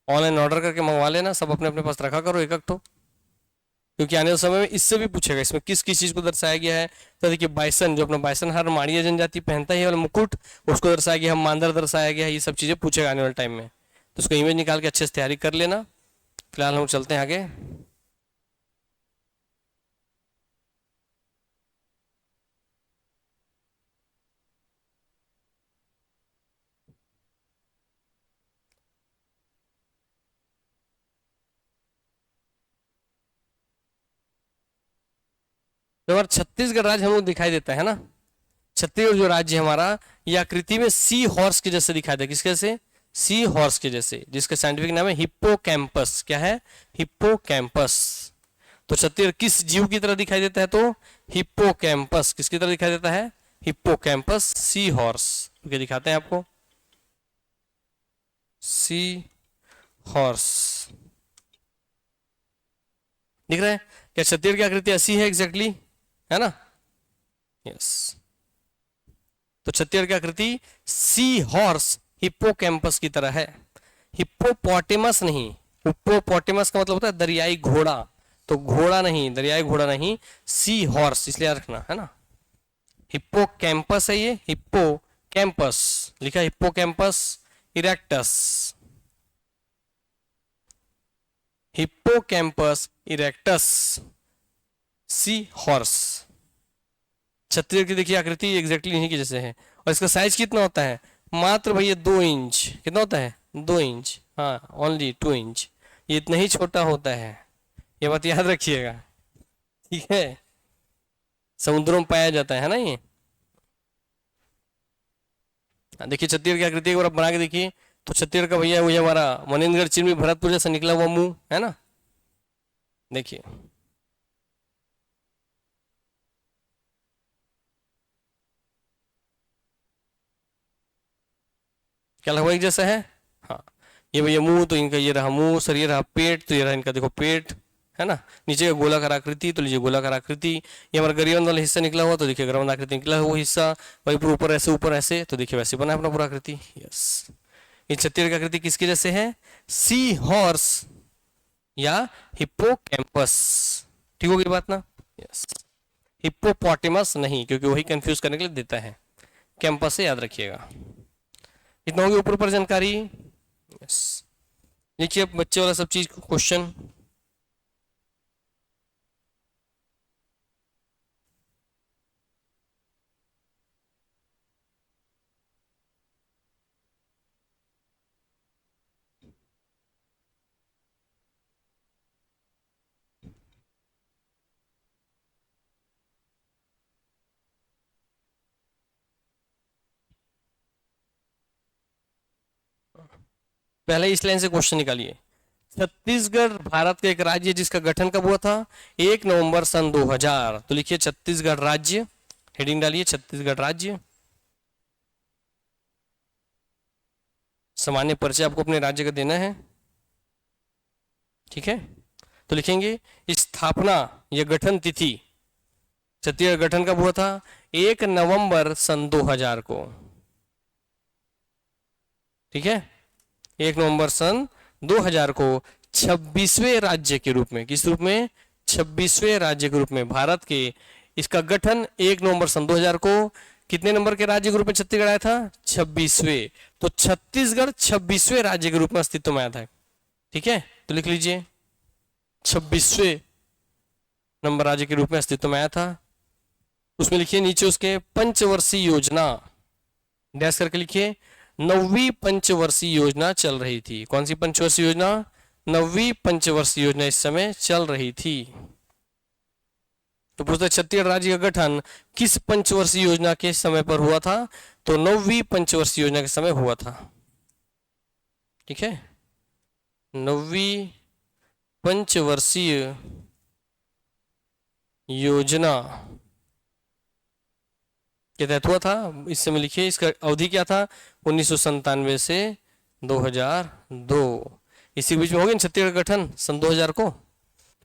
ऑनलाइन ऑर्डर करके मंगवा लेना, सब अपने अपने पास रखा करो एक एक, तो क्योंकि आने वाले समय में इससे भी पूछेगा इसमें किस किस चीज को दर्शाया गया है। तो देखिए बाइसन, जो अपना बाइसन हर माड़िया जनजाति पहनता है, वाला मुकुट, उसको दर्शाया गया है, मांदर दर्शाया गया है, ये सब चीजें पूछेगा आने वाले टाइम में। तो उसको इमेज निकाल के अच्छे से तैयारी कर लेना। फिलहाल हम चलते हैं आगे। तो हमारा छत्तीसगढ़ राज्य हम लोग दिखाई देता है ना, छत्तीसगढ़ जो राज्य है हमारा, ये आकृति में सी हॉर्स के जैसे दिखाई देता है। किसके जैसे? सी हॉर्स के जैसे, जिसका साइंटिफिक नाम है हिप्पोकैम्पस। क्या है? हिप्पोकैम्पस। तो छत्तीसगढ़ किस जीव की तरह दिखाई देता है? तो हिप्पोकैम्पस। किसकी तरह दिखाई देता है? Hippocampus sea horse. ओके, दिखाते हैं आपको सी हॉर्स। दिख रहा है क्या? छत्तीसगढ़ की आकृति ऐसी है एग्जैक्टली, है ना? यस। तो छत्तीसगढ़ की आकृति सी हॉर्स हिप्पोकैम्पस की तरह है। हिप्पोपोटेमस नहीं, हिप्पोपोटेमस का मतलब होता है दरियाई घोड़ा, तो घोड़ा नहीं, दरियाई घोड़ा नहीं, सी हॉर्स इसलिए याद रखना, है ना? हिप्पोकैम्पस है ये, हिप्पोकैम्पस लिखा, hippocampus erectus. Hippocampus erectus, sea horse. Chhattisgarh की देखिए आकृति एग्जैक्टली इन्हीं की जैसे है। और इसका साइज कितना होता है? मात्र भैया 2 इंच। कितना होता है? 2 इंच। हाँ, ओनली 2 इंच। ये इतना ही छोटा होता है, ये बात याद रखिएगा। ठीक है, समुद्रों में पाया जाता है ना ये। देखिए छत्तीसगढ़ की आकृति एक बार आप बना के देखिए, तो छत्तीसगढ़ का भैया वही हमारा मनेन्द्रगढ़ चिन्ह में भरतपुर जैसा निकला हुआ मुंह है ना। देखिए क्या लगभग एक जैसा है। हाँ, ये भैया मुंह, तो इनका ये रहा मुंह, सर ये रहा पेट, तो ये रहा इनका देखो पेट, है ना। नीचे का गोलाकार आकृति, तो लीजिए गोलाकार आकृति। ये हमारा गरियाबंद वाला हिस्सा निकला हुआ, तो देखिए गरियाबंद आकृति निकला हुआ हिस्सा। वही पूरा ऊपर ऐसे, तो देखिए वैसे बना है अपना पूरा आकृति। यस, ये छत्तीसगढ़ की आकृति किसके जैसे है? सी हॉर्स या हिप्पोकैम्पस। ठीक होगी बात ना। यस, हिप्पोपोटेमस नहीं, क्योंकि वही कंफ्यूज करने के लिए देता है। कैंपस से याद रखिएगा। इतना होगी ऊपर जानकारी। यस, देखिए अब बच्चे वाला सब चीज क्वेश्चन। पहले इस लाइन से क्वेश्चन निकालिए। छत्तीसगढ़ भारत का एक राज्य है जिसका गठन कब हुआ था? 1 नवंबर सन 2000। तो लिखिए छत्तीसगढ़ राज्य, हेडिंग डालिए छत्तीसगढ़ राज्य। सामान्य परिचय आपको अपने राज्य का देना है, ठीक है। तो लिखेंगे स्थापना या गठन तिथि, छत्तीसगढ़ गठन कब हुआ था? 1 नवंबर सन 2000 को, ठीक है। 1 नवंबर सन 2000 को 26वें राज्य के रूप में, किस रूप में? 26वें राज्य के रूप में भारत के, इसका गठन 1 नवंबर सन 2000 को कितने नंबर के राज्य के रूप में छत्तीसगढ़ आया था? 26वें। तो छत्तीसगढ़ 26वें राज्य के रूप में अस्तित्व में आया था, ठीक है। तो लिख लीजिए 26वें नंबर राज्य के रूप में अस्तित्व में आया था। उसमें लिखिए नीचे उसके पंचवर्षीय योजना, डैश करके लिखिए 9वीं पंचवर्षीय योजना चल रही थी। कौन सी पंचवर्षीय योजना? 9वीं पंचवर्षीय योजना इस समय चल रही थी। तो पूछता है छत्तीसगढ़ राज्य का गठन किस पंचवर्षीय योजना के समय पर हुआ था? तो 9वीं पंचवर्षीय योजना के समय हुआ था, ठीक है। 9वीं पंचवर्षीय योजना के तहत हुआ था। इस समय लिखिए इसका अवधि क्या था? 1997 से 2002। इसी बीच में हो गया छत्तीसगढ़ गठन सन 2000 को।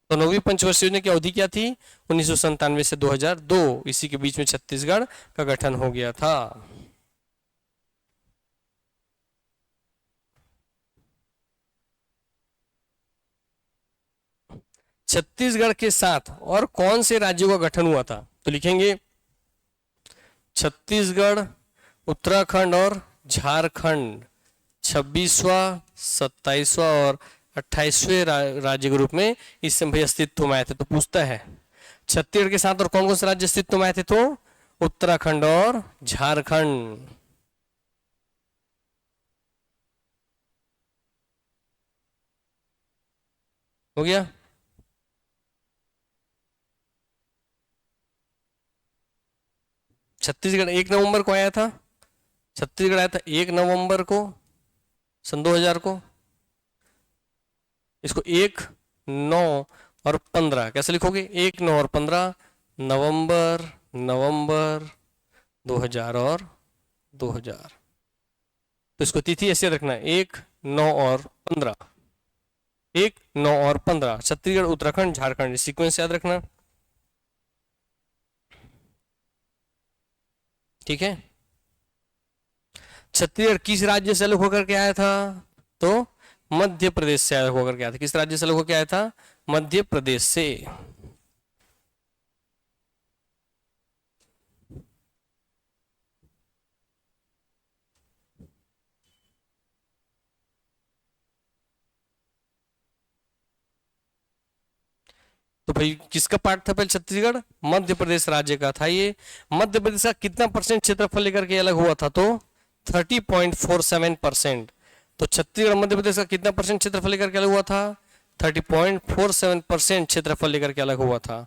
तो 9वीं पंचवर्षीय योजना की अवधि क्या थी? 1997 से 2002। इसी के बीच में छत्तीसगढ़ का गठन हो गया था। छत्तीसगढ़ के साथ और कौन से राज्यों का गठन हुआ था? तो लिखेंगे छत्तीसगढ़, उत्तराखंड और झारखंड 26वां, 27वां और 28वें राज्य के रूप में इस समय अस्तित्व में आए थे। तो पूछता है छत्तीसगढ़ के साथ और कौन कौन से राज्य अस्तित्व में आए थे? तो उत्तराखंड और झारखंड। हो गया। छत्तीसगढ़ 1 नवंबर को आया था, छत्तीसगढ़ आया था 1 नवंबर को सन 2000 को। इसको 1, 9 और 15 कैसे लिखोगे? 1, 9 और 15, नवंबर, नवंबर 2000 और 2000। तो इसको तिथि ऐसे रखना है 1, 9 और 15, 1, 9 और 15, छत्तीसगढ़, उत्तराखंड, झारखंड, सीक्वेंस याद रखना, ठीक है। छत्तीसगढ़ किस राज्य से अलग होकर के आया था? तो मध्य प्रदेश से अलग होकर के आया था। किस राज्य से अलग होकर आया था? मध्य प्रदेश से। तो भाई किसका पार्ट था पहले छत्तीसगढ़? मध्य प्रदेश राज्य का था ये। मध्य प्रदेश का कितना परसेंट क्षेत्रफल लेकर के अलग हुआ था? तो 30.47%। तो छत्तीसगढ़ मध्य प्रदेश का कितना परसेंट क्षेत्रफल लेकर के अलग हुआ था? 30.47% क्षेत्रफल लेकर के अलग हुआ था।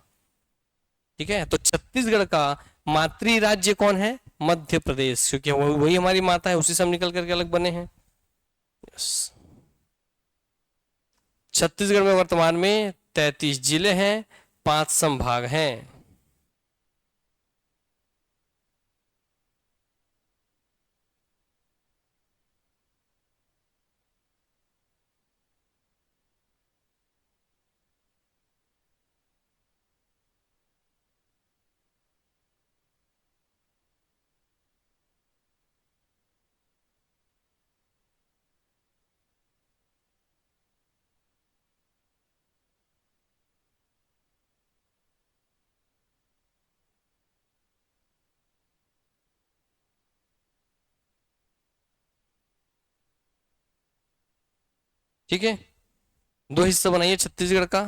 ठीक है, तो छत्तीसगढ़ का मातृ राज्य कौन है? मध्य प्रदेश, क्योंकि वही हमारी माता है, उसी से हम निकल करके अलग बने हैं। यस। छत्तीसगढ़ में वर्तमान में 33 जिले हैं, 5 संभाग हैं। ठीक है, 2 हिस्सा बनाइए छत्तीसगढ़ का।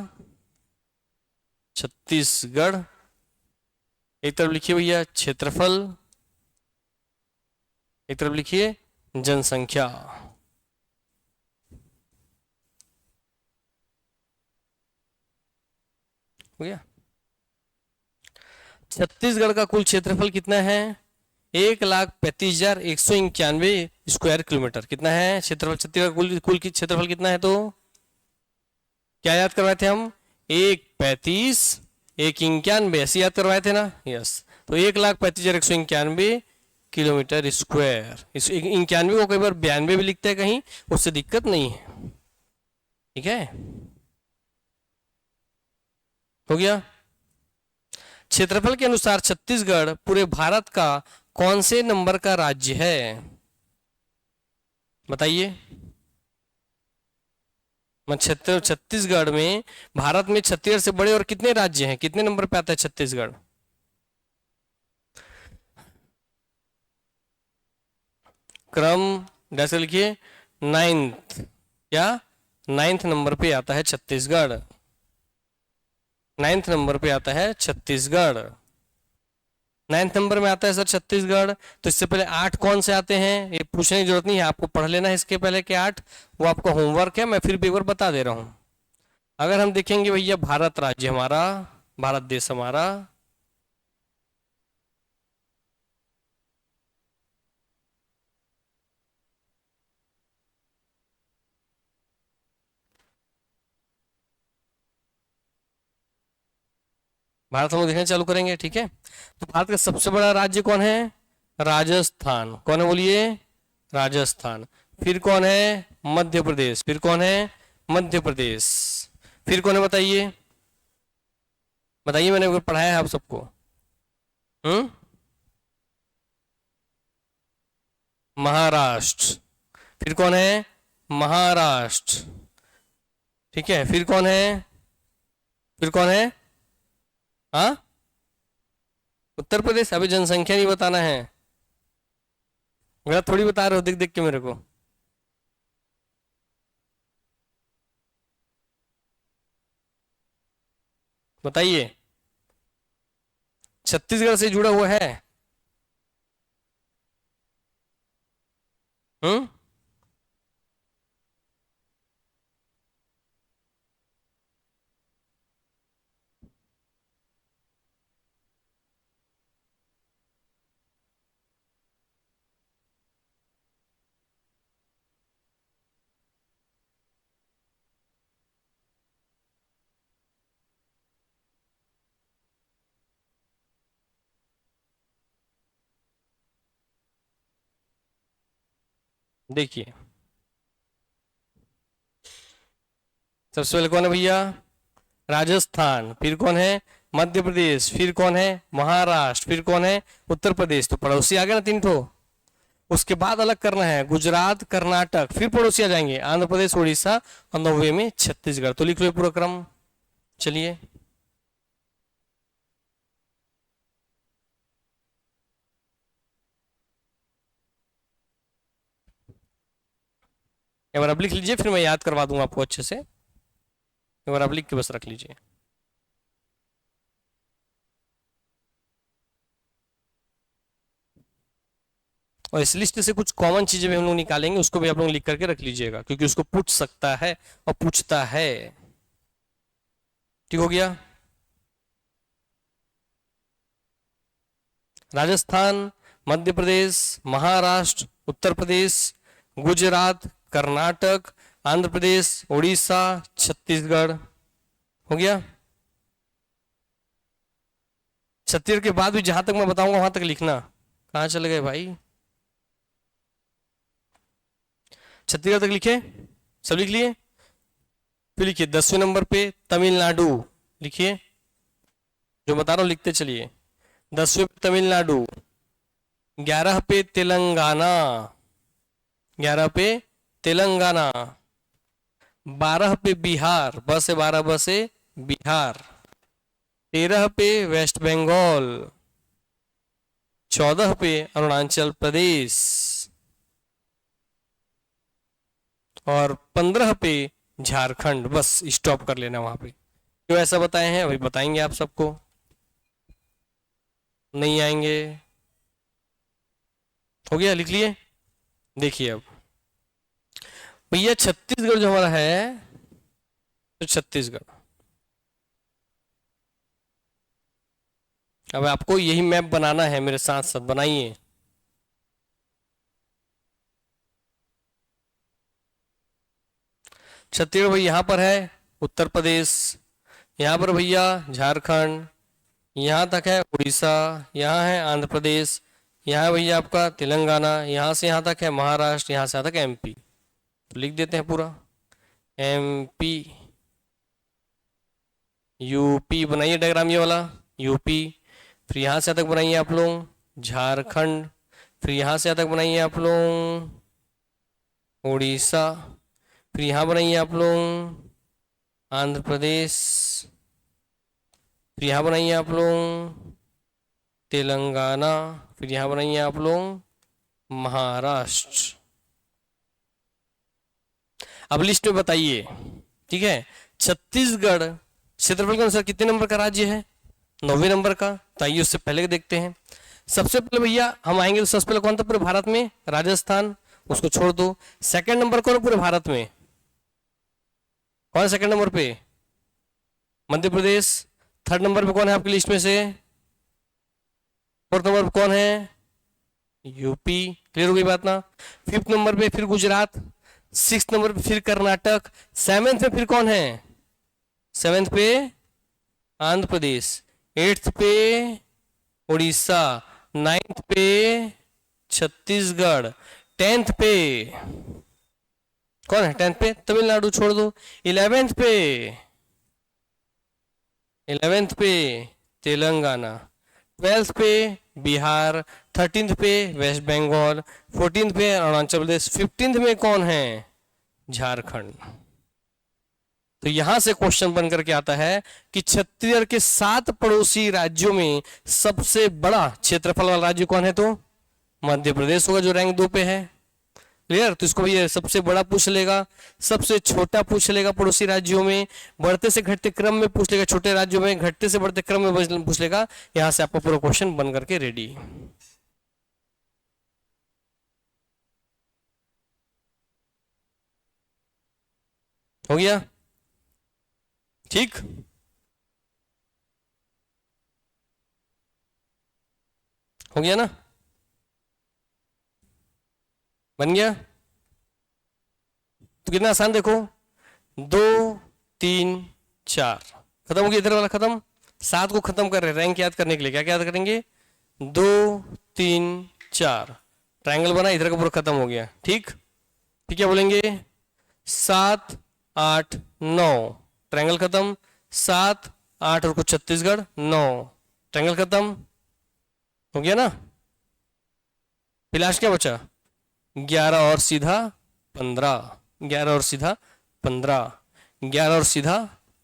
छत्तीसगढ़, एक तरफ लिखिए भैया क्षेत्रफल, एक तरफ लिखिए जनसंख्या। हो गया। छत्तीसगढ़ का कुल क्षेत्रफल कितना है? 1,35,191 स्क्वायर किलोमीटर। कितना है क्षेत्रफल? छत्तीसगढ़ का कुल की क्षेत्रफल कितना है? तो क्या याद करवाए थे हम? 1,35,191 ऐसे याद करवाए थे ना? यस। तो 1,35,191 किलोमीटर स्क्वायर। इस 91 को कई बार 92 भी लिखते हैं कहीं, उससे दिक्कत नहीं है। ठीक है, हो गया। क्षेत्रफल के अनुसार छत्तीसगढ़ पूरे भारत का कौन से नंबर का राज्य है? बताइए। छत्तीसगढ़ में, भारत में छत्तीसगढ़ से बड़े और कितने राज्य हैं? कितने नंबर पे आता है छत्तीसगढ़? क्रम जैसे लिखिए 9th, क्या 9th नंबर पे आता है छत्तीसगढ़। 9th नंबर पे आता है छत्तीसगढ़। 9th नंबर में आता है सर छत्तीसगढ़। तो इससे पहले 8 कौन से आते हैं? ये पूछने की जरूरत नहीं है, आपको पढ़ लेना है इसके पहले के 8। वो आपका होमवर्क है, मैं फिर भी एक बार बता दे रहा हूँ। अगर हम देखेंगे भैया भारत राज्य हमारा, भारत देश हमारा, भारत हम लोग देखना चालू करेंगे। ठीक है, तो भारत का सबसे बड़ा राज्य कौन है? राजस्थान। कौन है बोलिए? राजस्थान। फिर कौन है? मध्य प्रदेश। फिर कौन है? मध्य प्रदेश। फिर कौन है बताइए? बताइए, मैंने पढ़ाया है आप सबको। हम्म, महाराष्ट्र। फिर कौन है? महाराष्ट्र। ठीक है, फिर कौन है? फिर कौन है? हाँ, उत्तर प्रदेश। अभी जनसंख्या नहीं बताना है, गलत थोड़ी बता रहे हो देख देख के मेरे को। बताइए, छत्तीसगढ़ से जुड़ा हुआ है? हम्म, देखिए सबसे पहले कौन है भैया? राजस्थान। फिर कौन है? मध्य प्रदेश। फिर कौन है? महाराष्ट्र। फिर कौन है? उत्तर प्रदेश। तो पड़ोसी आ गए ना 3 ठो। उसके बाद अलग करना है गुजरात, कर्नाटक, फिर पड़ोसी आ जाएंगे आंध्र प्रदेश, उड़ीसा, और 90 में छत्तीसगढ़। तो लिख लो पूरा क्रम। चलिए, एक बार अब लिख लीजिए, फिर मैं याद करवा दूंगा आपको अच्छे से। एक बार अब लिख के बस रख लीजिए। और इस लिस्ट से कुछ कॉमन चीजें भी हम लोग निकालेंगे, उसको भी आप लोग लिख करके रख लीजिएगा, क्योंकि उसको पूछ सकता है और पूछता है। ठीक हो गया। राजस्थान, मध्य प्रदेश, महाराष्ट्र, उत्तर प्रदेश, गुजरात, कर्नाटक, आंध्र प्रदेश, उड़ीसा, छत्तीसगढ़। हो गया। छत्तीसगढ़ के बाद भी जहां तक मैं बताऊंगा वहां तक लिखना। कहाँ चले गए भाई? छत्तीसगढ़ तक लिखे? सब लिख लिए? फिर लिखिए 10वें नंबर पे तमिलनाडु। लिखिए, जो बता रहा हूं लिखते चलिए। 10वें पे तमिलनाडु, 11 पे तेलंगाना, 11 पे तेलंगाना, 12 पे बिहार, ब से 12 ब से बिहार, 13 पे वेस्ट बंगाल, 14 पे अरुणाचल प्रदेश और 15 पे झारखंड। बस स्टॉप कर लेना वहां पे। क्यों ऐसा बताए हैं अभी बताएंगे आप सबको। नहीं आएंगे? हो गया, लिख लिए। देखिए अब भैया छत्तीसगढ़ जो हमारा है, तो छत्तीसगढ़, अब आपको यही मैप बनाना है, मेरे साथ साथ बनाइए। छत्तीसगढ़ भाई यहाँ पर है, उत्तर प्रदेश, यहाँ पर भैया झारखंड, यहाँ तक है उड़ीसा, यहाँ है आंध्र प्रदेश, यहाँ भैया आपका तेलंगाना, यहाँ से यहाँ तक है महाराष्ट्र, यहाँ से यहाँ तक एमपी। तो लिख देते हैं पूरा एमपी। यूपी बनाइए डायग्राम ये वाला, यूपी। फिर यहाँ से यहाँ तक बनाइए आप लोग झारखंड, फिर यहाँ से यहाँ तक बनाइए आप लोग उड़ीसा, फिर यहाँ बनाइए आप लोग आंध्र प्रदेश, फिर यहाँ बनाइए आप लोग तेलंगाना, फिर यहाँ बनाइए आप लोग महाराष्ट्र। अब लिस्ट में बताइए, ठीक है। छत्तीसगढ़ क्षेत्रफल के अनुसार कितने नंबर का राज्य है? 9वें नंबर का। तो आइए उससे पहले देखते हैं। सबसे पहले भैया हम आएंगे तो सबसे पहले कौन था पूरे भारत में? राजस्थान, उसको छोड़ दो। सेकंड नंबर कौन है पूरे भारत में? कौन है सेकंड नंबर पे? मध्य प्रदेश। थर्ड नंबर पे कौन है आपकी लिस्ट में से? फोर्थ नंबर पे कौन है? यूपी। क्लियर हो गई बात ना? फिफ्थ नंबर पे फिर गुजरात, सिक्स नंबर पे फिर कर्नाटक, सेवेंथ पे फिर कौन है? सेवेंथ पे Andhra Pradesh, eighth pay Orissa, ninth पे छत्तीसगढ़, टेंथ पे कौन है? टेंथ पे तमिलनाडु छोड़ दो। इलेवेंथ पे तेलंगाना, ट्वेल्थ पे बिहार, 13th पे वेस्ट बंगाल, 14th पे अरुणाचल प्रदेश, 15th में कौन है? झारखंड। तो यहां से क्वेश्चन बन करके आता है कि छत्तीसगढ़ के 7 पड़ोसी राज्यों में सबसे बड़ा क्षेत्रफल वाला राज्य कौन है? तो मध्य प्रदेश होगा, जो रैंक 2 पे है। क्लियर? तो इसको ये सबसे बड़ा पूछ लेगा, सबसे छोटा पूछ लेगा पड़ोसी राज्यों में, बढ़ते से घटते क्रम में पूछ लेगा छोटे राज्यों में, घटते से बढ़ते क्रम में पूछ लेगा। यहां से आपका पूरा क्वेश्चन बन करके रेडी। हो गया? ठीक, हो गया ना? बन गया? तो कितना आसान देखो, 2 3 4 खत्म हो गया, इधर वाला खत्म। 7 को खत्म कर रहे हैं रैंक याद करने के लिए। क्या क्या याद करेंगे? 2 3 4 ट्रायंगल बना, इधर का पूरा खत्म हो गया। ठीक, ठीक, क्या बोलेंगे? 7 8 9 ट्रायंगल खत्म। 7 8 और कुछ छत्तीसगढ़ 9 ट्रायंगल खत्म। हो गया ना? फिर लास्ट क्या बचा? 11 और सीधा 15, 11 और सीधा 15, 11 और सीधा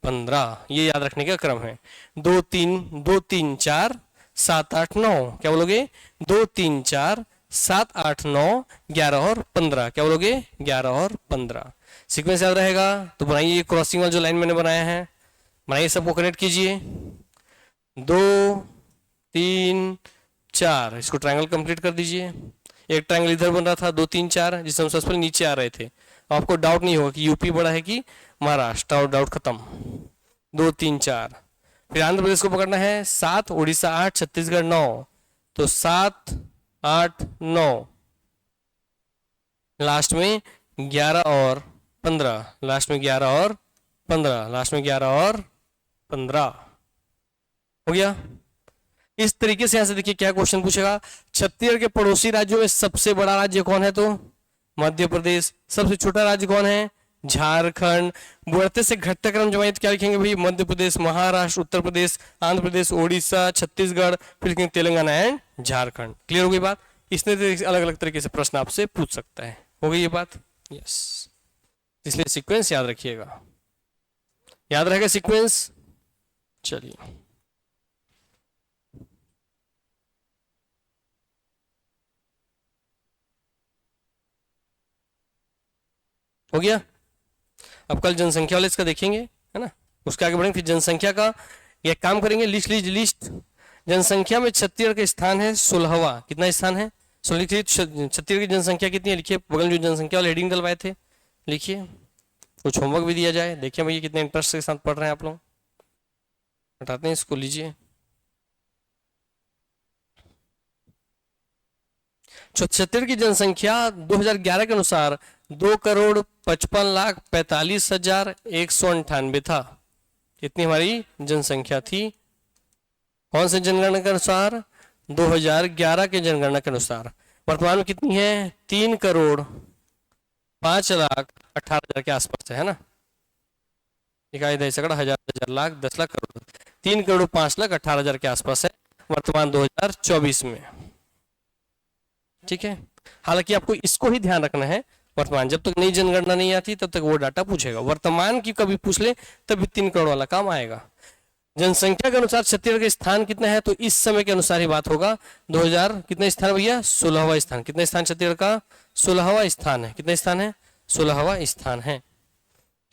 15। ये याद रखने का क्रम है। 2 3 4 7 8 9 क्या बोलोगे? 2 3 4 7 8 9 11 और 15 क्या बोलोगे? 11 और 15। सीक्वेंस याद रहेगा तो बनाइए, क्रॉसिंग वाला जो लाइन मैंने बनाया है बनाइए, सबको कनेक्ट कीजिए। 2 3 4 इसको ट्रायंगल कंप्लीट कर दीजिए। एक ट्रायंगल इधर बन रहा था 2 3 4, जिससे हम सबसे पहले नीचे आ रहे थे। अब आपको डाउट नहीं होगा कि यूपी बड़ा है कि महाराष्ट्र, और डाउट खत्म। 2 3 4, फिर आंध्र प्रदेश को पकड़ना है 7, उड़ीसा 8, छत्तीसगढ़ 9, तो 7 8 9, लास्ट में 11 और 15, लास्ट में 11 और 15, लास्ट में 11 और 15 हो गया। इस तरीके से यहां से देखिए क्या क्वेश्चन पूछेगा, छत्तीसगढ़ के पड़ोसी राज्यों में सबसे बड़ा राज्य कौन है, तो मध्य प्रदेश। सबसे छोटा राज्य कौन है, झारखंड। बढ़ते से घटते क्रम जमाइए तो क्या लिखेंगे भाई, मध्य प्रदेश, महाराष्ट्र, उत्तर प्रदेश, आंध्र प्रदेश, ओडिशा, छत्तीसगढ़, फिर लिखेंगे तेलंगाना एंड झारखंड। क्लियर हो गई बात। इसने अलग अलग तरीके से प्रश्न आपसे पूछ सकता है। हो गई ये बात, यस। इसलिए सीक्वेंस याद रखिएगा, याद रहेगा सीक्वेंस। चलिए हो गया। अब कल जनसंख्या वाले इसका देखेंगे, है ना, उसके आगे बढ़ेंगे। फिर जनसंख्या का ये काम करेंगे, लिस्ट। जनसंख्या में छत्तीसगढ़ का स्थान है 16वां। कितना स्थान है, 16। लिखिए छत्तीसगढ़ की जनसंख्या कितनी है, लिखिए बगल में जो जनसंख्या वाले हेडिंग डलवाए थे लिखिए। कुछ होमवर्क भी दिया जाए, देखिए भैया कितने इंटरेस्ट के साथ पढ़ रहे हैं आप लोग। हटाते हैं इसको, लीजिए। छत्तीसगढ़ की जनसंख्या 2011 के अनुसार 2,55,45,198 था। कितनी हमारी जनसंख्या थी, कौन से जनगणना के अनुसार, 2011 के जनगणना के अनुसार। वर्तमान में कितनी है, 3,05,18,000 के आसपास है ना। इकाई दही सकड़, हजार, लाख, 10 लाख, करोड़। 3,05,18,000 के आसपास है वर्तमान 2024 में। ठीक है, हालांकि आपको इसको ही ध्यान रखना है, वर्तमान जब तक नई जनगणना नहीं आती तब तक वो डाटा पूछेगा। वर्तमान की कभी पूछ ले तभी 3 करोड़ वाला काम आएगा। जनसंख्या के अनुसार छत्तीसगढ़ का स्थान कितना है, तो इस समय के अनुसार ही बात होगा। 2000 कितना स्थान भैया, 16वां स्थान। कितना स्थान छत्तीसगढ़ का, 16वां स्थान है। कितना स्थान है, 16वां स्थान है।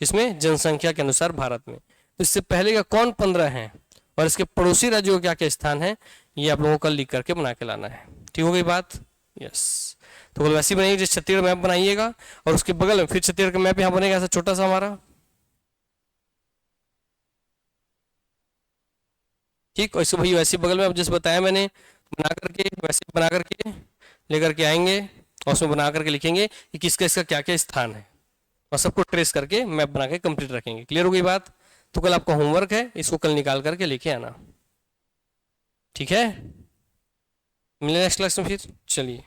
इसमें जनसंख्या के अनुसार भारत में। तो इससे पहले का कौन 15 है और इसके पड़ोसी राज्यों का क्या क्या स्थान है, ये आप लोगों को कल लिख करके बना के लाना है। ठीक हो गई बात, यस। तो कल वैसी बनाइए, जैसे छत्तीसगढ़ मैप बनाइएगा और उसके बगल में फिर छत्तीसगढ़ का मैप यहाँ बनेगा ऐसा छोटा सा हमारा। ठीक, वैसे भाई वैसे बगल में अब जैसे बताया मैंने, बना करके वैसे बना करके लेकर के आएंगे और उसमें बना करके लिखेंगे कि किसका इसका क्या क्या स्थान है और सबको ट्रेस करके मैप बना के कंप्लीट रखेंगे। क्लियर हो गई बात। तो कल आपका होमवर्क है, इसको कल निकाल करके लेके आना। ठीक है, मिले नेक्स्ट क्लास में फिर। चलिए,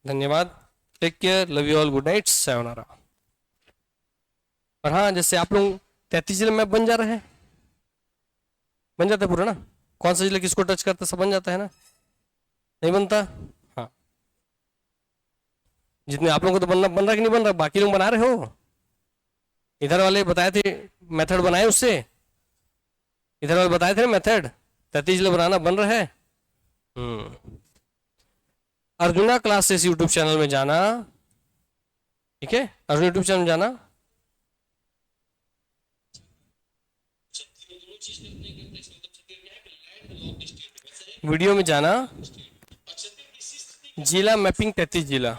धन्यवाद, take care, love you all, good night, सायोनारा। और हाँ, जैसे आप लोग 33 जिले मैप बन जा रहे हैं, बन जाता है पूरा ना। कौन सा जिला किसको टच करता, सब बन जाता है ना, नहीं बनता। हाँ, जितने आप लोगों को तो बन रहा कि नहीं बन रहा, बाकी लोग बना रहे हो। इधर वाले बताए थे मेथड बनाए, उससे इधर वाले बताए थे मेथड, 33 जिले बनाना बन रहा है। अर्जुना क्लासेस यूट्यूब चैनल में जाना, ठीक है, अर्जुन यूट्यूब चैनल में जाना। वीडियो में जाना, जिला मैपिंग 33 जिला,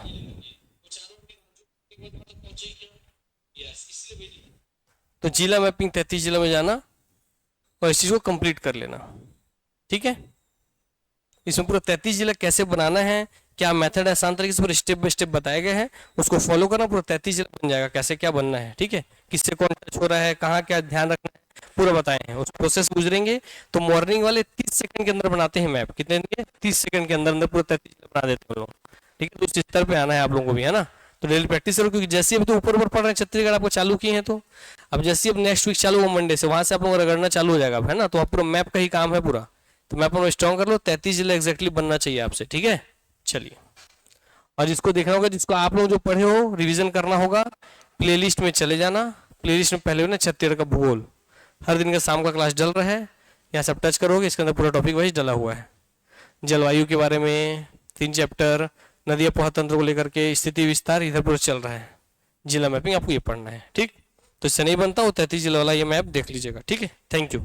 तो जिला मैपिंग 33 जिला में जाना और इस चीज को कंप्लीट कर लेना। ठीक है, इसमें पूरा 33 जिला कैसे बनाना है, क्या मेथड है, आसान तरीके से पूरे स्टेप बाय स्टेप बताए गए हैं, उसको फॉलो करना, पूरा 33 जिला बन जाएगा। कैसे क्या बनना है, ठीक है, किससे कौन टच हो रहा है, कहाँ क्या ध्यान रखना है, पूरा बताए हैं। उस प्रोसेस गुजरेंगे तो मॉर्निंग वाले 30 सेकंड के अंदर बनाते हैं मैप। कितने दिन के, 30 सेकंड के अंदर अंदर पूरा 33 जिला बना देते हैं लोग। ठीक है, तो उस स्तर पे आना है आप लोगों को भी, है ना। तो डेली प्रैक्टिस करो, क्योंकि जैसे अब तो ऊपर ऊपर पढ़ रहे हैं, छत्तीसगढ़ आपको चालू किए हैं, तो अब जैसे अब नेक्स्ट वीक चालू हो मंडे से, वहां से आप लोग रगड़ना चालू हो जाएगा, है ना। तो आप पूरा मैप का ही काम है पूरा, तो मैप को स्ट्रॉन्ग कर लो। 33 जिला एग्जैक्टली बनना चाहिए आपसे, ठीक है। चलिए, और जिसको देखना होगा, जिसको आप लोग जो पढ़े हो रिवीजन करना होगा, प्लेलिस्ट में चले जाना। प्लेलिस्ट में पहले ना छत्तीसगढ़ का भूगोल हर दिन का शाम का क्लास डल रहा है, यहाँ सब टच करोगे, इसके अंदर पूरा टॉपिक वाइज डला हुआ है। जलवायु के बारे में 3 चैप्टर, नदी अपोह तंत्र को लेकर के स्थिति विस्तार, इधर पूरा चल रहा है। जिला मैपिंग आपको ये पढ़ना है, ठीक। तो इससे नहीं बनता वो 33 जिला वाला ये मैप देख लीजिएगा, ठीक है। Thank you.